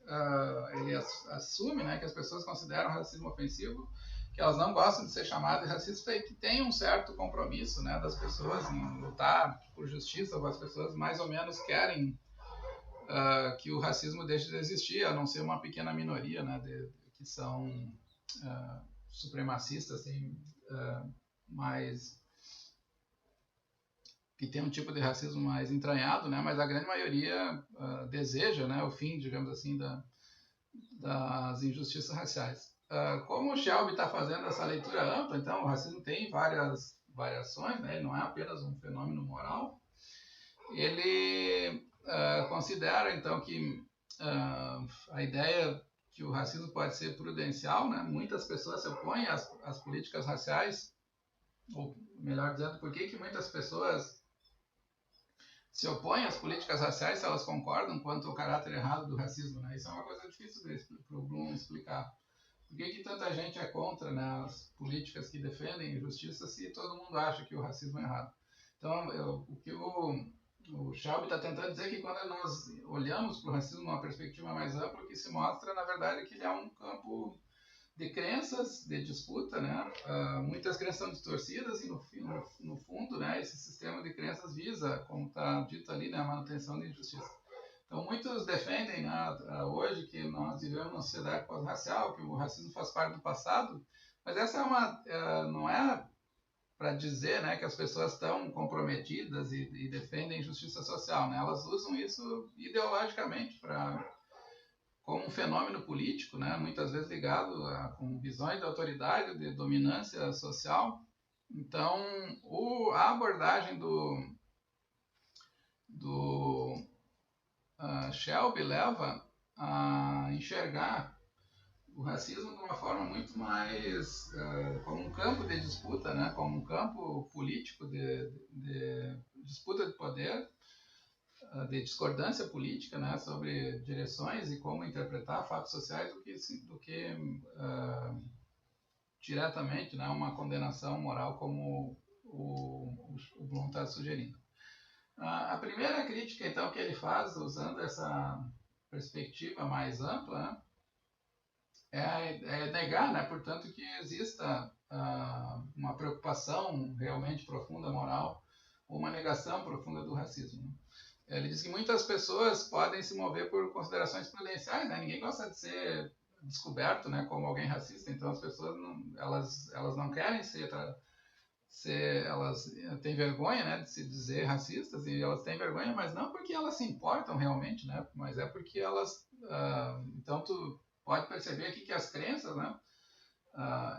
ele assume, né, que as pessoas consideram racismo ofensivo, que elas não gostam de ser chamadas de racista e que tem um certo compromisso, né, das pessoas em lutar por justiça, ou as pessoas mais ou menos querem que o racismo deixe de existir, a não ser uma pequena minoria, né, que são supremacistas, assim, mais... que tem um tipo de racismo mais entranhado, né, mas a grande maioria deseja, né, o fim, digamos assim, das injustiças raciais. Como o Shelby está fazendo essa leitura ampla, então o racismo tem várias variações, né? Ele não é apenas um fenômeno moral. ele considera, então, que a ideia que o racismo pode ser prudencial, né? Muitas pessoas se opõem às políticas raciais, ou melhor dizendo, por que muitas pessoas se opõem às políticas raciais se elas concordam quanto ao caráter errado do racismo, né? Isso é uma coisa difícil para o Bloom explicar. Por que tanta gente é contra, né, as políticas que defendem justiça se todo mundo acha que o racismo é errado? Então, o que o Shelby está tentando dizer que quando nós olhamos para o racismo numa perspectiva mais ampla, o que se mostra, na verdade, é que ele é um campo de crenças, de disputa, né? Muitas crenças são distorcidas e no fundo, né, esse sistema de crenças visa, como está dito ali, né, a manutenção da injustiça. Então muitos defendem, né, hoje que nós vivemos numa sociedade pós-racial, que o racismo faz parte do passado, mas essa não é para dizer, né, que as pessoas estão comprometidas e defendem justiça social, né? Elas usam isso ideologicamente como um fenômeno político, né, muitas vezes ligado com visões de autoridade, de dominância social. Então, a abordagem do Shelby leva a enxergar o racismo de uma forma muito mais como um campo de disputa, né, como um campo político de disputa de poder, de discordância política, né, sobre direções e como interpretar fatos sociais do que diretamente, né, uma condenação moral como o Bloom está sugerindo. A primeira crítica, então, que ele faz, usando essa perspectiva mais ampla, né, é negar, né, portanto, que exista uma preocupação realmente profunda moral ou uma negação profunda do racismo, né? Ele diz que muitas pessoas podem se mover por considerações prudenciais, né? Ninguém gosta de ser descoberto, né, como alguém racista, então as pessoas elas não querem elas têm vergonha, né, de se dizer racistas, e elas têm vergonha, mas não porque elas se importam realmente, né, mas é porque elas, então tu pode perceber aqui que as crenças, né,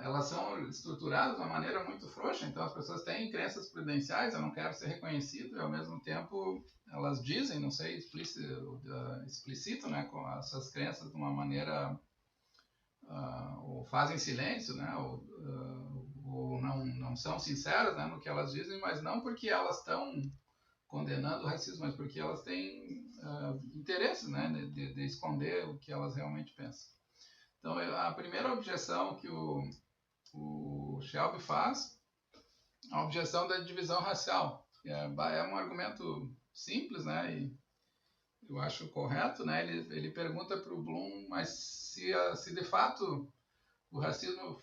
elas são estruturadas de uma maneira muito frouxa, então as pessoas têm crenças prudenciais, eu não quero ser reconhecido, e ao mesmo tempo elas dizem, não sei, explicitam, né, com as suas crenças de uma maneira, ou fazem silêncio, né, ou não são sinceras, né, no que elas dizem, mas não porque elas estão condenando o racismo, mas porque elas têm interesses, né, de esconder o que elas realmente pensam. Então, a primeira objeção que o Shelby faz, a objeção da divisão racial, é um argumento simples, né, e eu acho correto, né, ele pergunta para o Bloom, mas se de fato o racismo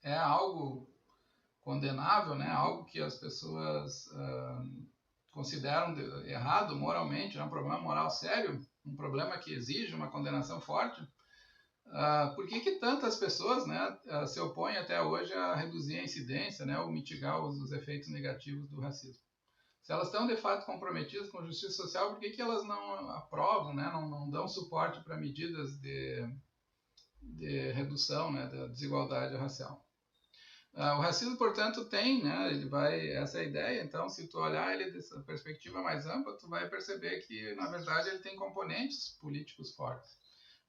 é algo condenável, né, algo que as pessoas consideram errado moralmente, é um problema moral sério, um problema que exige uma condenação forte, por que tantas pessoas, né, se opõem até hoje a reduzir a incidência, né, ou mitigar os efeitos negativos do racismo? Se elas estão de fato comprometidas com justiça social, por que elas não aprovam, né, não dão suporte para medidas de redução, né, da desigualdade racial? O racismo, portanto, tem, né, essa é a ideia, então, se tu olhar ele dessa perspectiva mais ampla, tu vai perceber que, na verdade, ele tem componentes políticos fortes.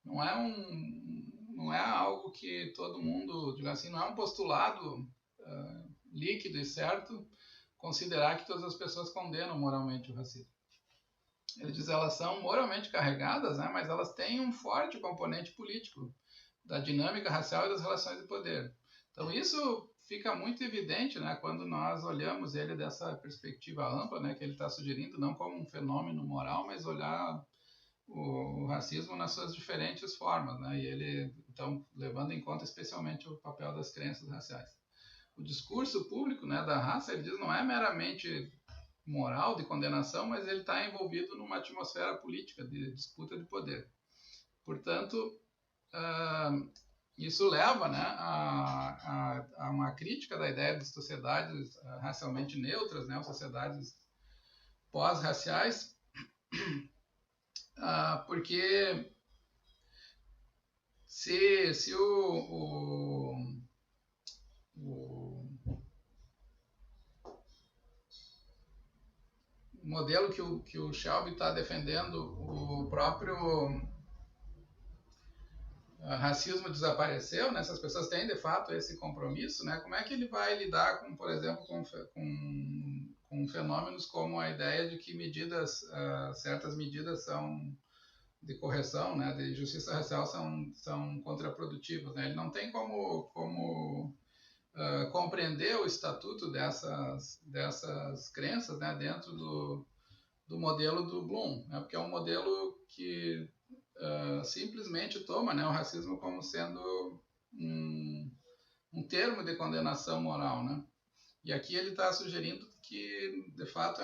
Não é algo que todo mundo, digamos assim, não é um postulado líquido e certo considerar que todas as pessoas condenam moralmente o racismo. Ele diz que elas são moralmente carregadas, né, mas elas têm um forte componente político da dinâmica racial e das relações de poder. Então isso fica muito evidente, né, quando nós olhamos ele dessa perspectiva ampla, né, que ele está sugerindo, não como um fenômeno moral, mas olhar o racismo nas suas diferentes formas, né, e ele, então, levando em conta especialmente o papel das crenças raciais. O discurso público, né, da raça, ele diz, não é meramente moral de condenação, mas ele está envolvido numa atmosfera política de disputa de poder. Portanto, isso leva, né, a uma crítica da ideia de sociedades racialmente neutras, né, sociedades pós-raciais, porque se modelo que o Shelby está defendendo, o próprio racismo desapareceu, né? Essas pessoas têm de fato esse compromisso, né? Como é que ele vai lidar com, por exemplo, com fenômenos como a ideia de que certas medidas são de correção, né, de justiça racial são contraprodutivas, né? Ele não tem como compreender o estatuto dessas crenças, né, dentro do modelo do Bloom, né? Porque é um modelo que simplesmente toma, né, o racismo como sendo um termo de condenação moral, né? E aqui ele está sugerindo que, de fato,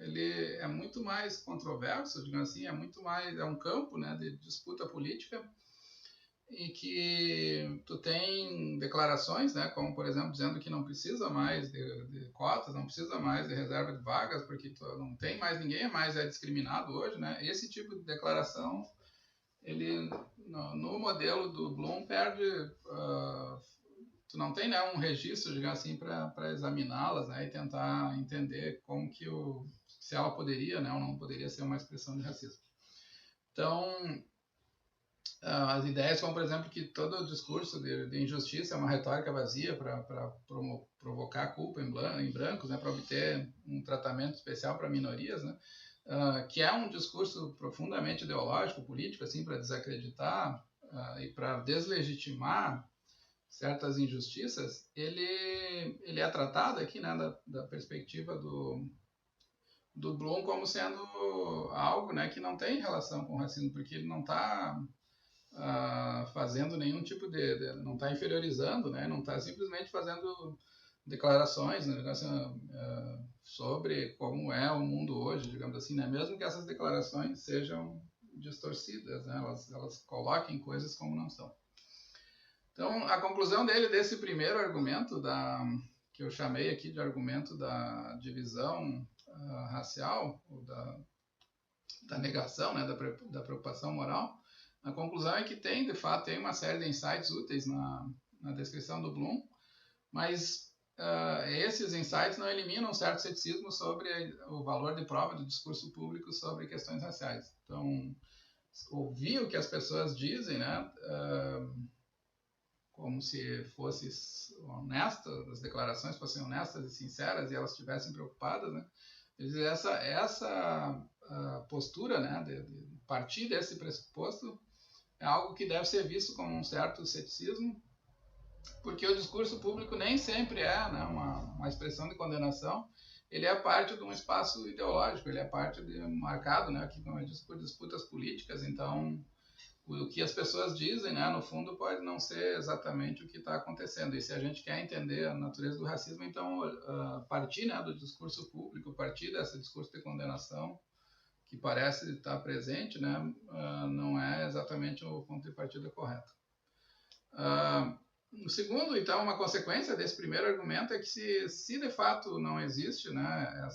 ele é muito mais controverso, digamos assim, é um campo, né, de disputa política, e que tu tem declarações, né, como, por exemplo, dizendo que não precisa mais de cotas, não precisa mais de reserva de vagas, porque tu não tem mais ninguém mais é discriminado hoje, né? Esse tipo de declaração, ele, no modelo do Bloom, perde... tu não tem, né, um registro, digamos assim, para examiná-las, né, e tentar entender como que se ela poderia, né, ou não poderia ser uma expressão de racismo. Então, as ideias como, por exemplo, que todo o discurso de injustiça é uma retórica vazia para provocar culpa em brancos, né, para obter um tratamento especial para minorias, né, que é um discurso profundamente ideológico, político, assim, para desacreditar e para deslegitimar certas injustiças, ele é tratado aqui, né, da perspectiva do Bloom como sendo algo, né, que não tem relação com o racismo, porque ele não está fazendo nenhum tipo não está inferiorizando, né, não está simplesmente fazendo declarações, né, sobre como é o mundo hoje, digamos assim, né, mesmo que essas declarações sejam distorcidas, né, elas coloquem coisas como não são. Então, a conclusão dele desse primeiro argumento, que eu chamei aqui de argumento da divisão racial, ou da negação, né, da preocupação moral, a conclusão é que de fato, tem uma série de insights úteis na descrição do Bloom, mas esses insights não eliminam certo ceticismo sobre o valor de prova do discurso público sobre questões raciais. Então, ouvir o que as pessoas dizem, né, como se fossem honestas, as declarações fossem honestas e sinceras e elas estivessem preocupadas, né? Essa postura, né, de partir desse pressuposto é algo que deve ser visto com um certo ceticismo, porque o discurso público nem sempre é, né, uma expressão de condenação, ele é parte de um espaço ideológico, ele é parte marcado, né, aqui como eu disse, por disputas políticas, então o que as pessoas dizem, né, no fundo, pode não ser exatamente o que está acontecendo. E se a gente quer entender a natureza do racismo, então partir, né, do discurso público, partir desse discurso de condenação que parece estar presente, né, não é exatamente o ponto de partida correto. O segundo, então, uma consequência desse primeiro argumento é que se de fato não existe, né,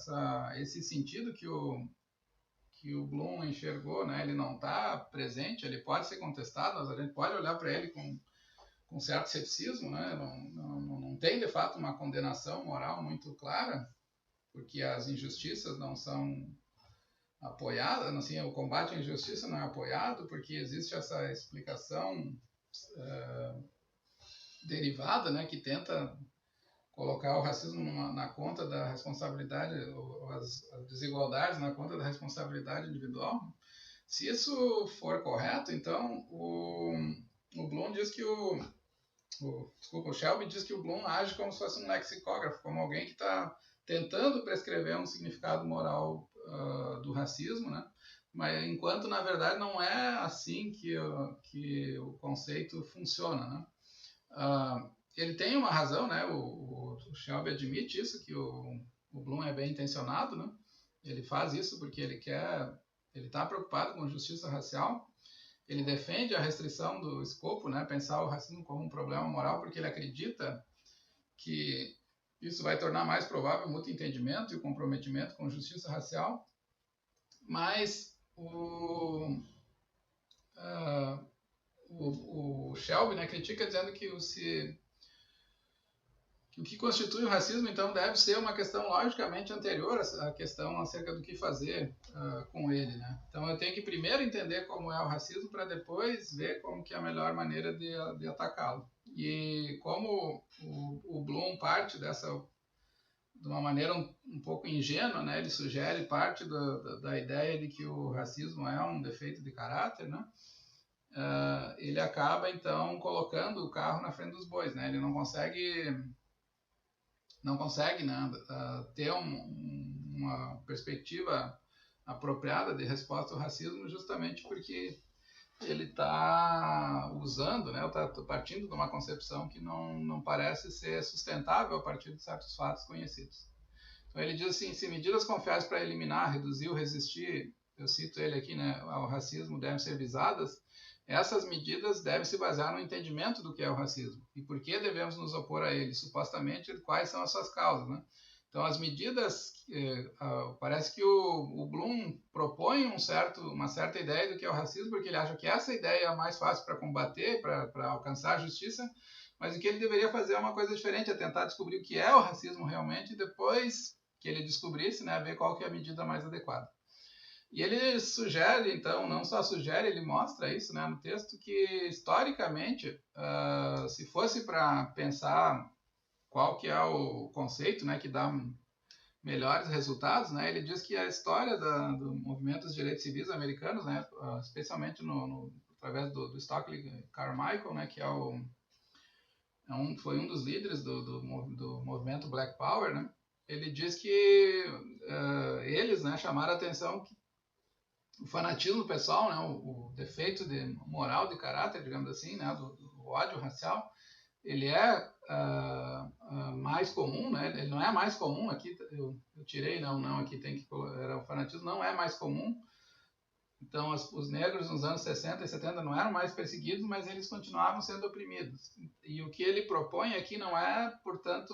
esse sentido que o Bloom enxergou, né, ele não está presente, ele pode ser contestado, a gente pode olhar para ele com certo ceticismo, né, não tem de fato uma condenação moral muito clara, porque as injustiças não são apoiadas, assim, o combate à injustiça não é apoiado, porque existe essa explicação derivada, né, que tenta colocar o racismo na conta da responsabilidade, ou as desigualdades na conta da responsabilidade individual. Se isso for correto, então o Bloom diz que o Shelby diz que o Bloom age como se fosse um lexicógrafo, como alguém que está tentando prescrever um significado moral do racismo, né? Mas enquanto na verdade não é assim que o conceito funciona, né? Ele tem uma razão, né? O Shelby admite isso, que o Bloom é bem intencionado, né? Ele faz isso porque ele está preocupado com justiça racial. Ele defende a restrição do escopo, né? Pensar o racismo como um problema moral, porque ele acredita que isso vai tornar mais provável o mútuo entendimento e o comprometimento com justiça racial. Mas o Shelby, né, critica dizendo que o que constitui o racismo, então, deve ser uma questão logicamente anterior à questão acerca do que fazer com ele, né? Então, eu tenho que primeiro entender como é o racismo para depois ver como que é a melhor maneira de atacá-lo. E como o Bloom parte de uma maneira um pouco ingênua, né? Ele sugere parte da ideia de que o racismo é um defeito de caráter, né? Ele acaba, então, colocando o carro na frente dos bois, né? Ele não consegue, né, ter uma perspectiva apropriada de resposta ao racismo, justamente porque ele está usando, né, está partindo de uma concepção que não parece ser sustentável a partir de certos fatos conhecidos. Então ele diz assim: se medidas confiáveis para eliminar, reduzir ou resistir, eu cito ele aqui, né, ao racismo devem ser visadas, essas medidas devem se basear no entendimento do que é o racismo e por que devemos nos opor a ele, supostamente quais são as suas causas, né? Então as medidas, parece que o Bloom propõe uma certa ideia do que é o racismo, porque ele acha que essa ideia é a mais fácil para combater, para alcançar a justiça, mas o que ele deveria fazer é uma coisa diferente, é tentar descobrir o que é o racismo realmente e depois que ele descobrisse, né, ver qual que é a medida mais adequada. E ele sugere, então, não só sugere, ele mostra isso, né, no texto, que historicamente, se fosse para pensar qual que é o conceito, né, que dá melhores resultados, né, ele diz que a história do movimento dos direitos civis americanos, né, especialmente através do Stokely Carmichael, né, que foi um dos líderes do movimento Black Power, né, ele diz que eles, né, chamaram a atenção que o fanatismo pessoal, né, o defeito de moral de caráter, digamos assim, né, do ódio racial, ele é mais comum, né, ele não é mais comum, aqui eu tirei, não, aqui tem que, o fanatismo não é mais comum, então os negros nos anos 60 e 70 não eram mais perseguidos, mas eles continuavam sendo oprimidos. E o que ele propõe aqui não é, portanto,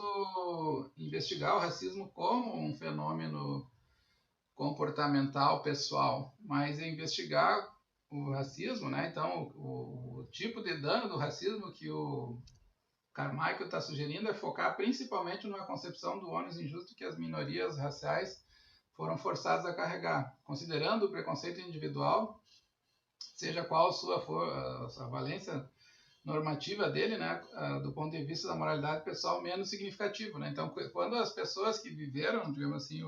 investigar o racismo como um fenômeno comportamental pessoal, mas é investigar o racismo, né? Então, o tipo de dano do racismo que o Carmichael está sugerindo é focar principalmente numa concepção do ônus injusto que as minorias raciais foram forçadas a carregar, considerando o preconceito individual, seja qual a valência normativa dele, né, do ponto de vista da moralidade pessoal, menos significativo, né? Então, quando as pessoas que viveram, digamos assim,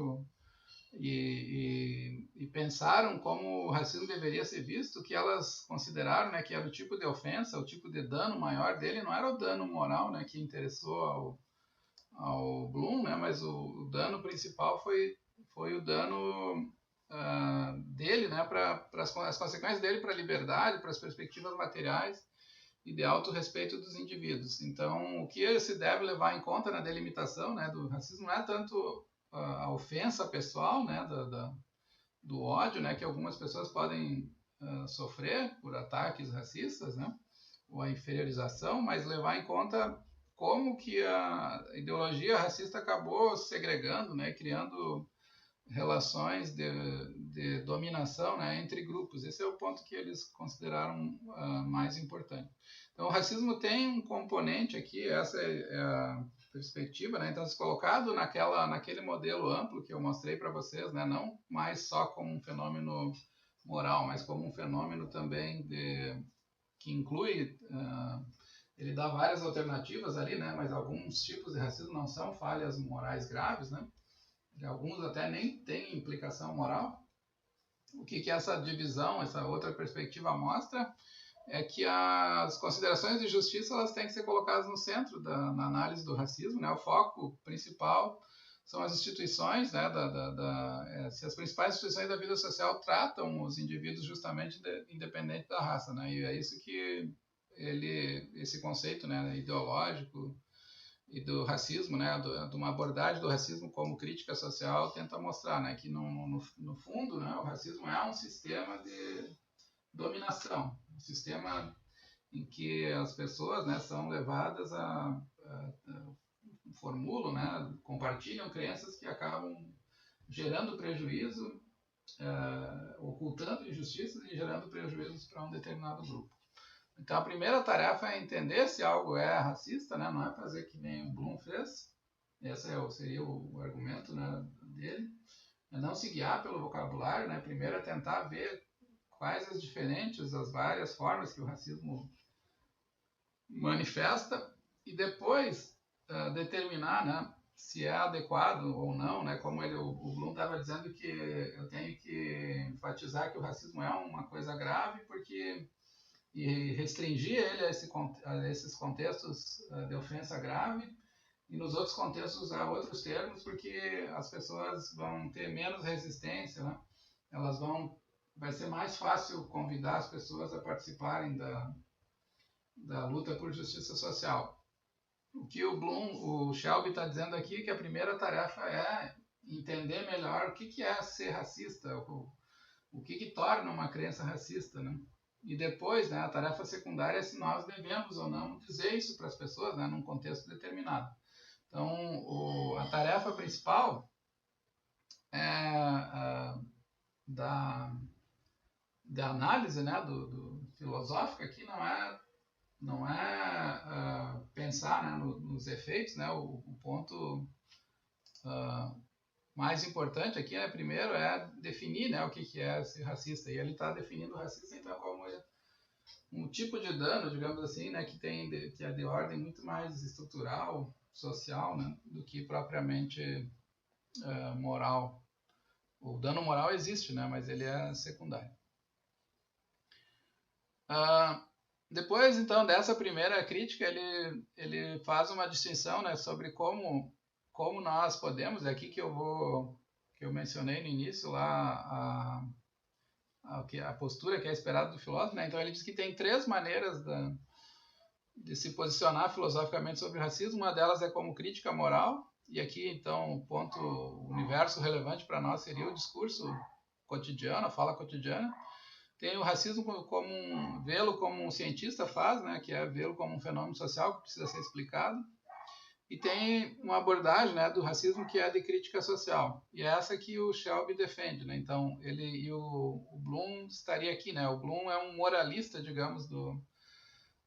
e pensaram como o racismo deveria ser visto, que elas consideraram, né, que era o tipo de ofensa, o tipo de dano maior dele, não era o dano moral, né, que interessou ao Bloom, né, mas o dano principal foi o dano dele, né, para as consequências dele para a liberdade, para as perspectivas materiais e de autorrespeito dos indivíduos. Então, o que se deve levar em conta na delimitação, né, do racismo não é tanto a ofensa pessoal, né, do ódio, né, que algumas pessoas podem sofrer por ataques racistas, né, ou a inferiorização, mas levar em conta como que a ideologia racista acabou segregando, né, criando relações de dominação, né, entre grupos. Esse é o ponto que eles consideraram mais importante. Então, o racismo tem um componente aqui, essa é a perspectiva, né? Então, se colocado naquele modelo amplo que eu mostrei para vocês, né? Não mais só como um fenômeno moral, mas como um fenômeno também que inclui, ele dá várias alternativas ali, né? Mas alguns tipos de racismo não são falhas morais graves, né? Alguns até nem têm implicação moral. O que essa divisão, essa outra perspectiva mostra é que as considerações de justiça elas têm que ser colocadas no centro na análise do racismo, né? O foco principal são as instituições, né? Se as principais instituições da vida social tratam os indivíduos justamente independente da raça, né? E é isso que esse conceito, né, ideológico e do racismo, né, de uma abordagem do racismo como crítica social tenta mostrar, né, que no fundo, né, o racismo é um sistema de dominação, um sistema em que as pessoas, né, são levadas formulam, né, compartilham crenças que acabam gerando prejuízo, ocultando injustiças e gerando prejuízos para um determinado grupo. Então, a primeira tarefa é entender se algo é racista, né? Não é fazer que nem o Bloom fez. Esse seria o argumento, né, dele. É não se guiar pelo vocabulário, né? Primeiro é tentar ver quais as várias formas que o racismo manifesta e depois determinar, né, se é adequado ou não, né? Como o Bloom estava dizendo que eu tenho que enfatizar que o racismo é uma coisa grave porque e restringir ele a esses contextos de ofensa grave e nos outros contextos usar outros termos porque as pessoas vão ter menos resistência, né? Vai ser mais fácil convidar as pessoas a participarem da luta por justiça social. O que o Shelby está dizendo aqui é que a primeira tarefa é entender melhor o que é ser racista, o que torna uma crença racista, né? E depois, né, a tarefa secundária é se nós devemos ou não dizer isso para as pessoas, né, num contexto determinado. Então, a tarefa principal é da análise, né, do filosófica aqui não é pensar, né, nos efeitos, né, o ponto mais importante aqui, né, primeiro é definir, né, o que é ser racista, e ele está definindo o racista então como um tipo de dano, digamos assim, né, que é de ordem muito mais estrutural, social, né, do que propriamente moral. O dano moral existe, né, mas ele é secundário. Depois, então, dessa primeira crítica, ele faz uma distinção, né, sobre como nós podemos, é aqui que eu mencionei no início lá a postura que é esperada do filósofo, né? Então ele diz que tem 3 maneiras de se posicionar filosoficamente sobre o racismo. Uma delas é como crítica moral, e aqui então o universo relevante para nós seria o discurso cotidiano, a fala cotidiana. Tem o racismo vê-lo como um cientista faz, né, que é vê-lo como um fenômeno social que precisa ser explicado. E tem uma abordagem, né, do racismo que é de crítica social. E é essa que o Shelby defende, né? Então, o Bloom estaria aqui, né? O Bloom é um moralista, digamos,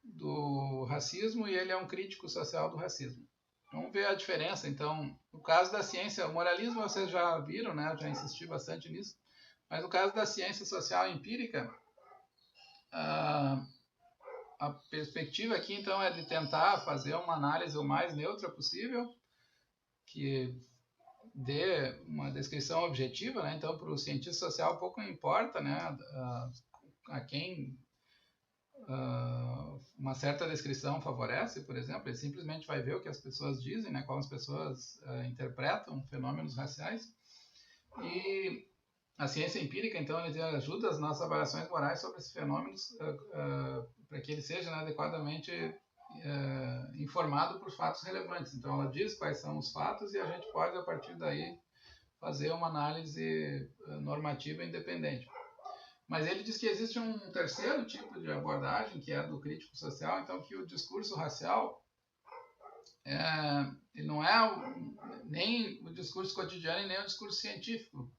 do racismo e ele é um crítico social do racismo. Vamos ver a diferença, então. No caso da ciência, o moralismo vocês já viram, né? Eu já insisti bastante nisso. Mas no caso da ciência social empírica, a perspectiva aqui, então, é de tentar fazer uma análise o mais neutra possível, que dê uma descrição objetiva, né? Então, para o cientista social, pouco importa, né, a quem uma certa descrição favorece, por exemplo, ele simplesmente vai ver o que as pessoas dizem, né, como as pessoas interpretam fenômenos raciais. E a ciência empírica, então, ele ajuda as nossas avaliações morais sobre esses fenômenos para que ele seja, né, adequadamente informado por fatos relevantes. Então, ela diz quais são os fatos e a gente pode, a partir daí, fazer uma análise normativa independente. Mas ele diz que existe um terceiro tipo de abordagem, que é do crítico social, então que o discurso racial ele não é nem o discurso cotidiano e nem o discurso científico,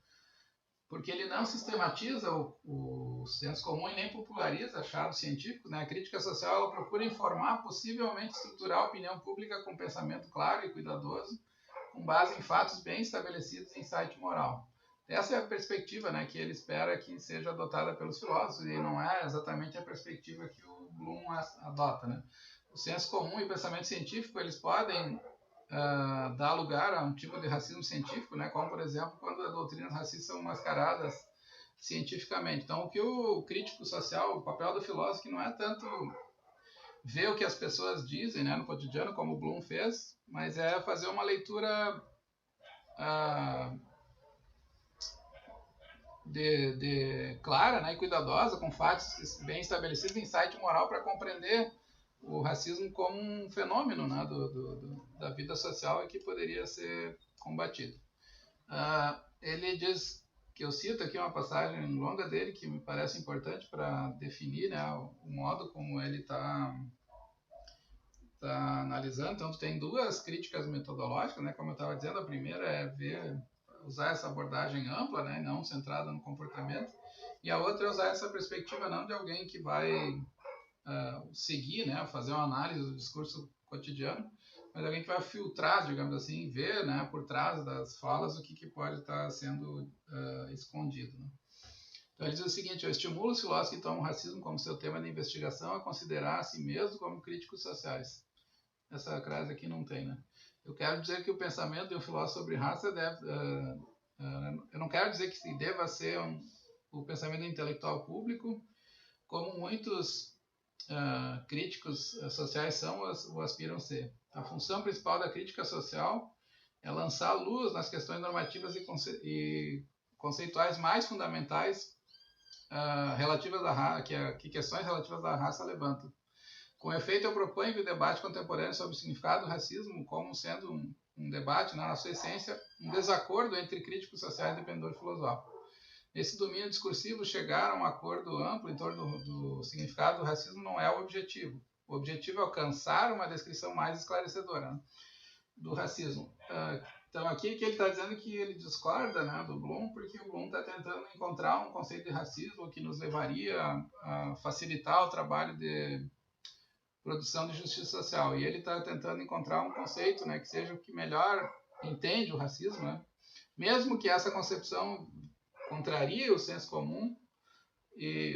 porque ele não sistematiza o senso comum e nem populariza achados científicos, né? A crítica social ela procura informar, possivelmente estruturar a opinião pública com pensamento claro e cuidadoso, com base em fatos bem estabelecidos em insight moral. Essa é a perspectiva, né, que ele espera que seja adotada pelos filósofos, e não é exatamente a perspectiva que o Bloom adota, né? O senso comum e o pensamento científico, eles podem dar lugar a um tipo de racismo científico, né, como, por exemplo, quando as doutrinas racistas são mascaradas cientificamente. Então, o que o crítico social, o papel do filósofo, que não é tanto ver o que as pessoas dizem, né, no cotidiano, como o Bloom fez, mas é fazer uma leitura clara, né, e cuidadosa, com fatos bem estabelecidos, insight moral para compreender o racismo como um fenômeno, né, da vida social e que poderia ser combatido. Ele diz, que eu cito aqui uma passagem longa dele que me parece importante para definir, né, o modo como ele está analisando. Então, tem 2 críticas metodológicas, né, como eu estava dizendo. A primeira é usar essa abordagem ampla, né, não centrada no comportamento, e a outra é usar essa perspectiva não de alguém que vai seguir, né, fazer uma análise do discurso cotidiano, mas alguém que vai filtrar, digamos assim, ver, né, por trás das falas o que pode estar sendo escondido. Né? Então ele diz o seguinte: eu estimulo os filósofos que tomam o racismo como seu tema de investigação a considerar a si mesmos como críticos sociais. Essa frase aqui não tem, né? Eu quero dizer que o pensamento de um filósofo sobre raça deve... eu não quero dizer que deva ser o pensamento intelectual público, como muitos críticos sociais são ou aspiram a ser. A função principal da crítica social é lançar luz nas questões normativas e conceituais mais fundamentais relativas à raça, que questões relativas à raça levantam. Com efeito, eu proponho que o debate contemporâneo sobre o significado do racismo, como sendo um debate, na sua essência, um desacordo entre críticos sociais e pensadores filosóficos. Nesse domínio discursivo, chegar a um acordo amplo em torno do significado do racismo não é o objetivo. O objetivo é alcançar uma descrição mais esclarecedora, né, do racismo. Então, aqui que ele está dizendo que ele discorda, né, do Bloom, porque o Bloom está tentando encontrar um conceito de racismo que nos levaria a facilitar o trabalho de produção de justiça social. E ele está tentando encontrar um conceito, né, que seja o que melhor entende o racismo, né, mesmo que essa concepção contraria o senso comum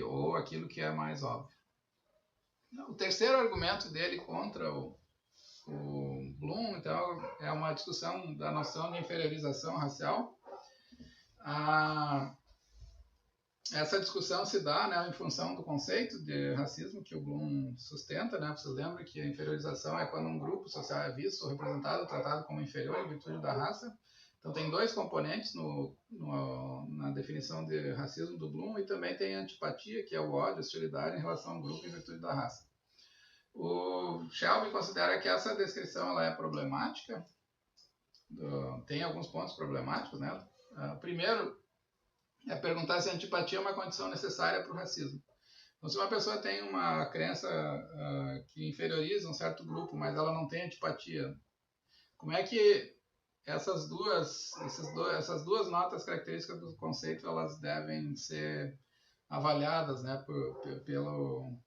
ou aquilo que é mais óbvio. O terceiro argumento dele contra o Bloom, então, é uma discussão da noção de inferiorização racial. Essa discussão se dá, né, em função do conceito de racismo que o Bloom sustenta, né? Vocês lembram que a inferiorização é quando um grupo social é visto ou representado, tratado como inferior em virtude da raça. Então tem dois componentes na definição de racismo do Bloom, e também tem a antipatia, que é o ódio, a hostilidade em relação ao grupo em virtude da raça. O Shelby considera que essa descrição ela é problemática, tem alguns pontos problemáticos nela. Primeiro, é perguntar se a antipatia é uma condição necessária para o racismo. Então, se uma pessoa tem uma crença que inferioriza um certo grupo, mas ela não tem antipatia, como é que essas duas notas características do conceito elas devem ser avaliadas, né, pelo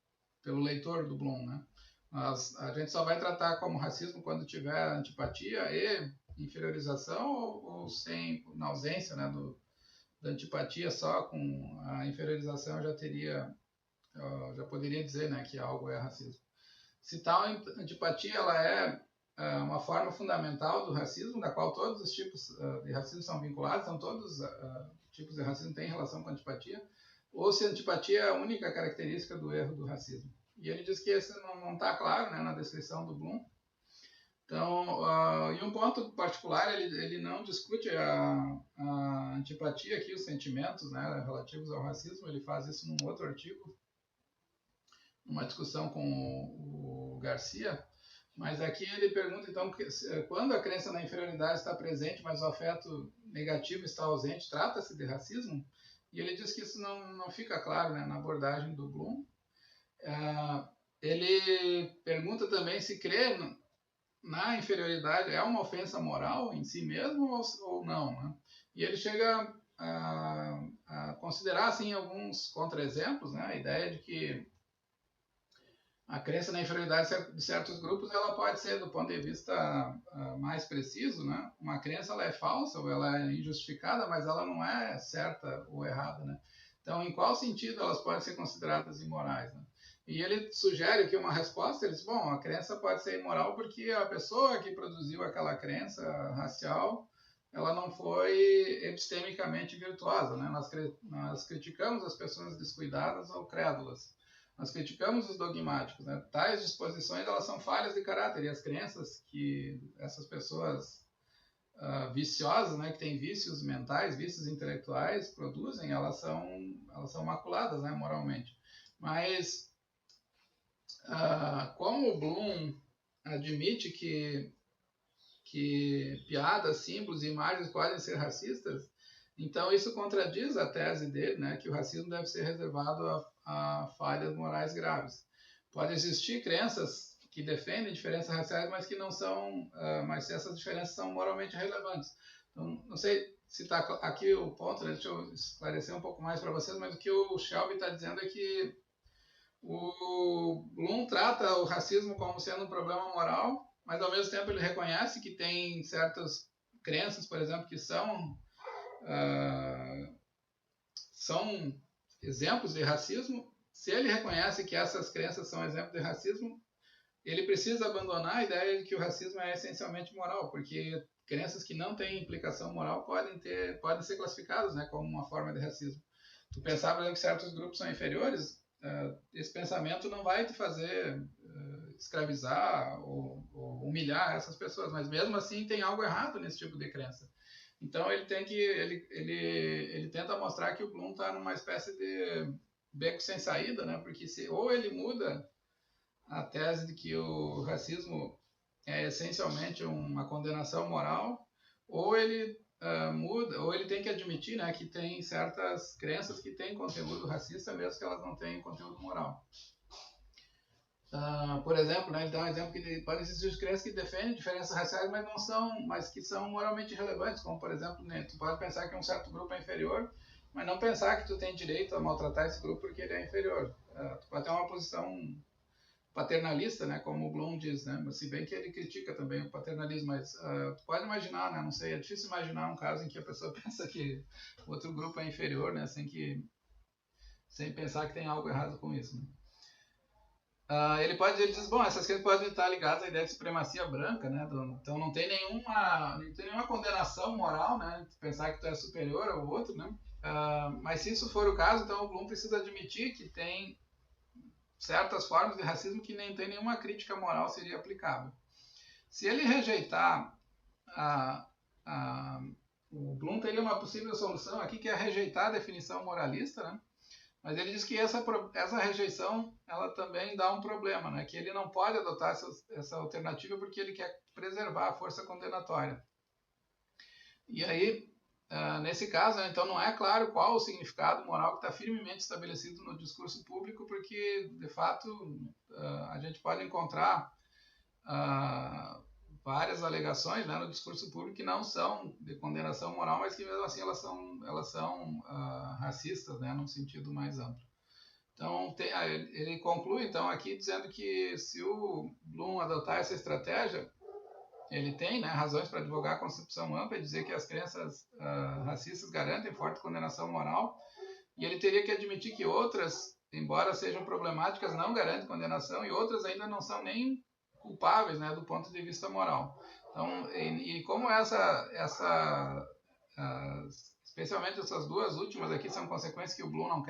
leitor do Bloom, né? A gente só vai tratar como racismo quando tiver antipatia e inferiorização ou sem, na ausência, né, da antipatia, só com a inferiorização já poderia dizer, né, que algo é racismo. Se tal antipatia ela é uma forma fundamental do racismo, da qual todos os tipos de racismo são vinculados, então todos os tipos de racismo têm relação com a antipatia, ou se a antipatia é a única característica do erro do racismo. E ele diz que isso não está claro, né, na descrição do Bloom. Então, em um ponto particular, ele não discute a antipatia aqui, os sentimentos, né, relativos ao racismo. Ele faz isso num outro artigo, numa discussão com o Garcia. Mas aqui ele pergunta, então, quando a crença na inferioridade está presente, mas o afeto negativo está ausente, trata-se de racismo? E ele diz que isso não fica claro, né, na abordagem do Bloom. Ele pergunta também se crer na inferioridade é uma ofensa moral em si mesmo ou não, né? E ele chega a considerar assim alguns contra-exemplos, né? A ideia de que a crença na inferioridade de certos grupos ela pode ser, do ponto de vista mais preciso, né? Uma crença ela é falsa ou ela é injustificada, mas ela não é certa ou errada, né? Então, em qual sentido elas podem ser consideradas imorais, né? E ele sugere que uma resposta, ele diz, bom, a crença pode ser imoral porque a pessoa que produziu aquela crença racial, ela não foi epistemicamente virtuosa, né? Nós criticamos as pessoas descuidadas ou crédulas. Nós criticamos os dogmáticos, né? Tais disposições, elas são falhas de caráter, e as crenças que essas pessoas viciosas, né, que têm vícios mentais, vícios intelectuais, produzem, elas são maculadas, né, moralmente. Mas como o Bloom admite que piadas, símbolos e imagens podem ser racistas, então isso contradiz a tese dele, né, que o racismo deve ser reservado a falhas morais graves. Pode existir crenças que defendem diferenças raciais, mas que não são, mas se essas diferenças são moralmente relevantes. Então, não sei se está aqui o ponto, né, deixa eu esclarecer um pouco mais para vocês, mas o que o Shelby está dizendo é que O Bloom trata o racismo como sendo um problema moral, mas ao mesmo tempo ele reconhece que tem certas crenças, por exemplo, que são exemplos de racismo. Se ele reconhece que essas crenças são exemplos de racismo, ele precisa abandonar a ideia de que o racismo é essencialmente moral, porque crenças que não têm implicação moral podem ser classificadas, né, como uma forma de racismo. Tu pensar, por exemplo, que certos grupos são inferiores, esse pensamento não vai te fazer escravizar ou humilhar essas pessoas, mas mesmo assim tem algo errado nesse tipo de crença. Então ele tenta mostrar que o Bloom está numa espécie de beco sem saída, né? Porque ou ele muda a tese de que o racismo é essencialmente uma condenação moral, ou ele muda, ou ele tem que admitir, né, que tem certas crenças que têm conteúdo racista, mesmo que elas não tenham conteúdo moral. Por exemplo, né, ele dá um exemplo que podem existir crenças que defendem diferenças raciais, mas que são moralmente relevantes, como por exemplo, né, tu pode pensar que um certo grupo é inferior, mas não pensar que tu tem direito a maltratar esse grupo porque ele é inferior. Tu pode ter uma posição paternalista, né, como o Bloom diz, né, mas se bem que ele critica também o paternalismo, mas tu pode imaginar, né, não sei, é difícil imaginar um caso em que a pessoa pensa que o outro grupo é inferior, né, sem pensar que tem algo errado com isso, né. Ele diz, bom, essas coisas podem estar ligadas à ideia de supremacia branca, né? Então não tem nenhuma condenação moral, né? De pensar que tu é superior ao outro, né? Mas se isso for o caso, então o Bloom precisa admitir que tem certas formas de racismo que nem tem nenhuma crítica moral seria aplicável. Se ele rejeitar o Bloom teria uma possível solução aqui que é rejeitar a definição moralista, né? Mas ele diz que essa rejeição ela também dá um problema, né? Que ele não pode adotar essa alternativa porque ele quer preservar a força condenatória. E aí, nesse caso, né, então não é claro qual o significado moral que está firmemente estabelecido no discurso público, porque, de fato, a gente pode encontrar várias alegações, né, no discurso público que não são de condenação moral, mas que mesmo assim elas são racistas, né, num sentido mais amplo. Então ele conclui então aqui dizendo que se o Bloom adotar essa estratégia, ele tem, né, razões para advogar a concepção ampla e dizer que as crenças racistas garantem forte condenação moral, e ele teria que admitir que outras, embora sejam problemáticas, não garantem condenação, e outras ainda não são nem culpáveis, né, do ponto de vista moral. Então, e como especialmente essas duas últimas aqui são consequências que o Bloom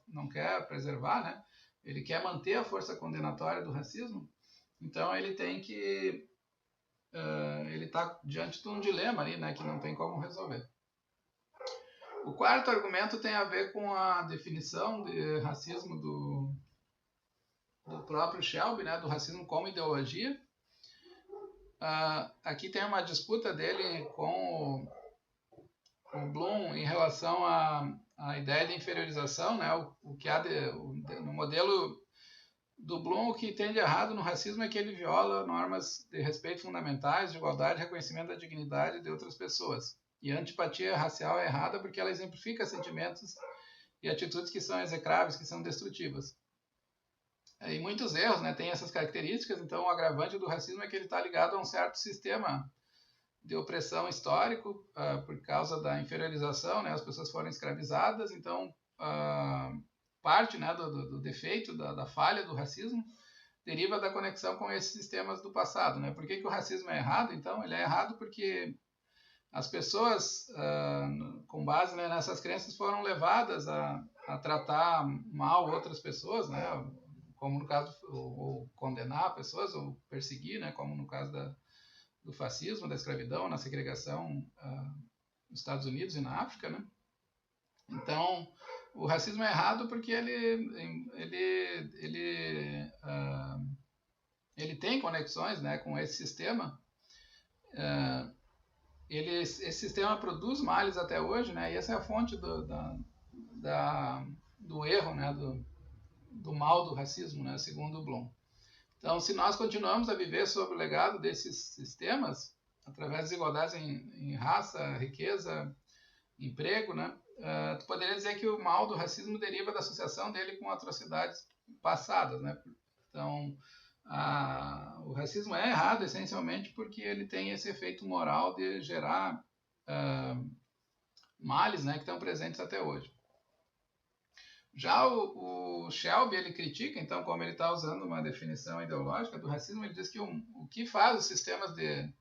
não quer preservar, né? Ele quer manter a força condenatória do racismo, então ele tem que ele está diante de um dilema ali, né, que não tem como resolver. O quarto argumento tem a ver com a definição de racismo do próprio Shelby, né, do racismo como ideologia. Aqui tem uma disputa dele com o Bloom em relação à ideia de inferiorização, né, o que há no modelo do Bloom, o que tem de errado no racismo é que ele viola normas de respeito fundamentais, de igualdade e reconhecimento da dignidade de outras pessoas. E a antipatia racial é errada porque ela exemplifica sentimentos e atitudes que são execráveis, que são destrutivas. E muitos erros, né, têm essas características, então o agravante do racismo é que ele está ligado a um certo sistema de opressão histórico, por causa da inferiorização, né, as pessoas foram escravizadas, então parte, né, do defeito, da falha do racismo, deriva da conexão com esses sistemas do passado, né? Por que o racismo é errado? Então, ele é errado porque as pessoas, com base, né, nessas crenças, foram levadas a tratar mal outras pessoas, né? Como no caso, ou condenar pessoas, ou perseguir, né? Como no caso do fascismo, da escravidão, na segregação nos Estados Unidos e na África, né? Então, o racismo é errado porque ele tem conexões, né, com esse sistema. Esse sistema produz males até hoje, né, e essa é a fonte do erro, né, do mal do racismo, né, segundo o Bloom. Então, se nós continuamos a viver sob o legado desses sistemas, através das desigualdades em raça, riqueza, emprego, né, tu poderia dizer que o mal do racismo deriva da associação dele com atrocidades passadas, né? Então, o racismo é errado essencialmente porque ele tem esse efeito moral de gerar males, né, que estão presentes até hoje. Já o Shelby, ele critica, então, como ele está usando uma definição ideológica do racismo, ele diz que o que faz os sistemas de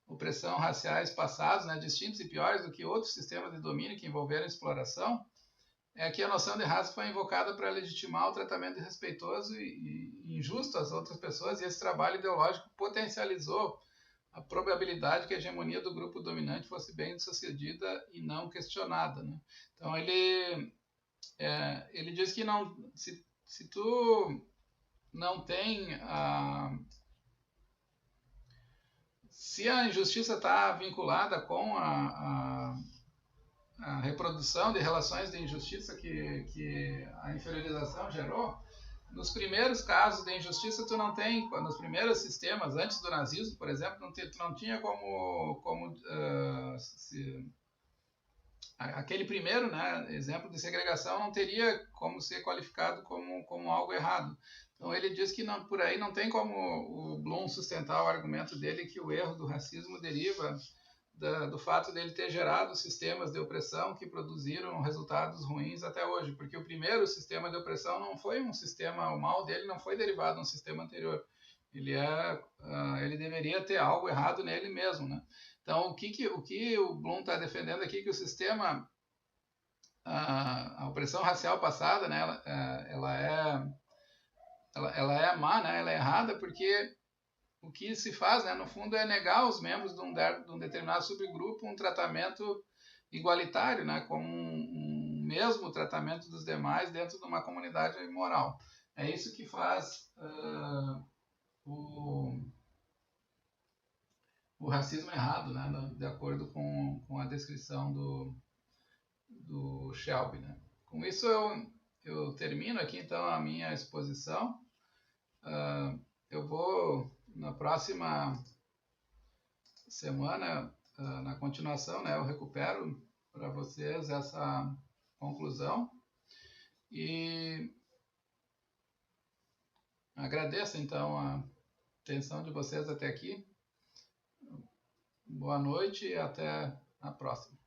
opressão raciais passados, né, distintos e piores do que outros sistemas de domínio que envolveram exploração, é que a noção de raça foi invocada para legitimar o tratamento desrespeitoso e injusto às outras pessoas, e esse trabalho ideológico potencializou a probabilidade que a hegemonia do grupo dominante fosse bem sucedida e não questionada, né? Então ele diz que não, se tu não tem se a injustiça está vinculada com a reprodução de relações de injustiça que a inferiorização gerou, nos primeiros casos de injustiça tu não tem, nos primeiros sistemas, antes do nazismo, por exemplo, tu não tinha como aquele primeiro, né, exemplo de segregação não teria como ser qualificado como algo errado. Então ele diz que não, por aí não tem como o Bloom sustentar o argumento dele que o erro do racismo deriva do fato dele ter gerado sistemas de opressão que produziram resultados ruins até hoje, porque o primeiro sistema de opressão não foi um sistema, o mal dele não foi derivado de um sistema anterior. Ele deveria ter algo errado nele mesmo, né? Então, o que o Bloom está defendendo aqui é que o sistema, a opressão racial passada, né, ela é má, né, ela é errada, porque o que se faz, né, no fundo, é negar aos membros de um determinado subgrupo um tratamento igualitário, né, como um mesmo tratamento dos demais dentro de uma comunidade moral. É isso que faz o racismo errado, né, de acordo com a descrição do Shelby, né. Com isso eu termino aqui então a minha exposição. Eu vou na próxima semana, na continuação, né, eu recupero para vocês essa conclusão e agradeço então a atenção de vocês até aqui. Boa noite e até a próxima.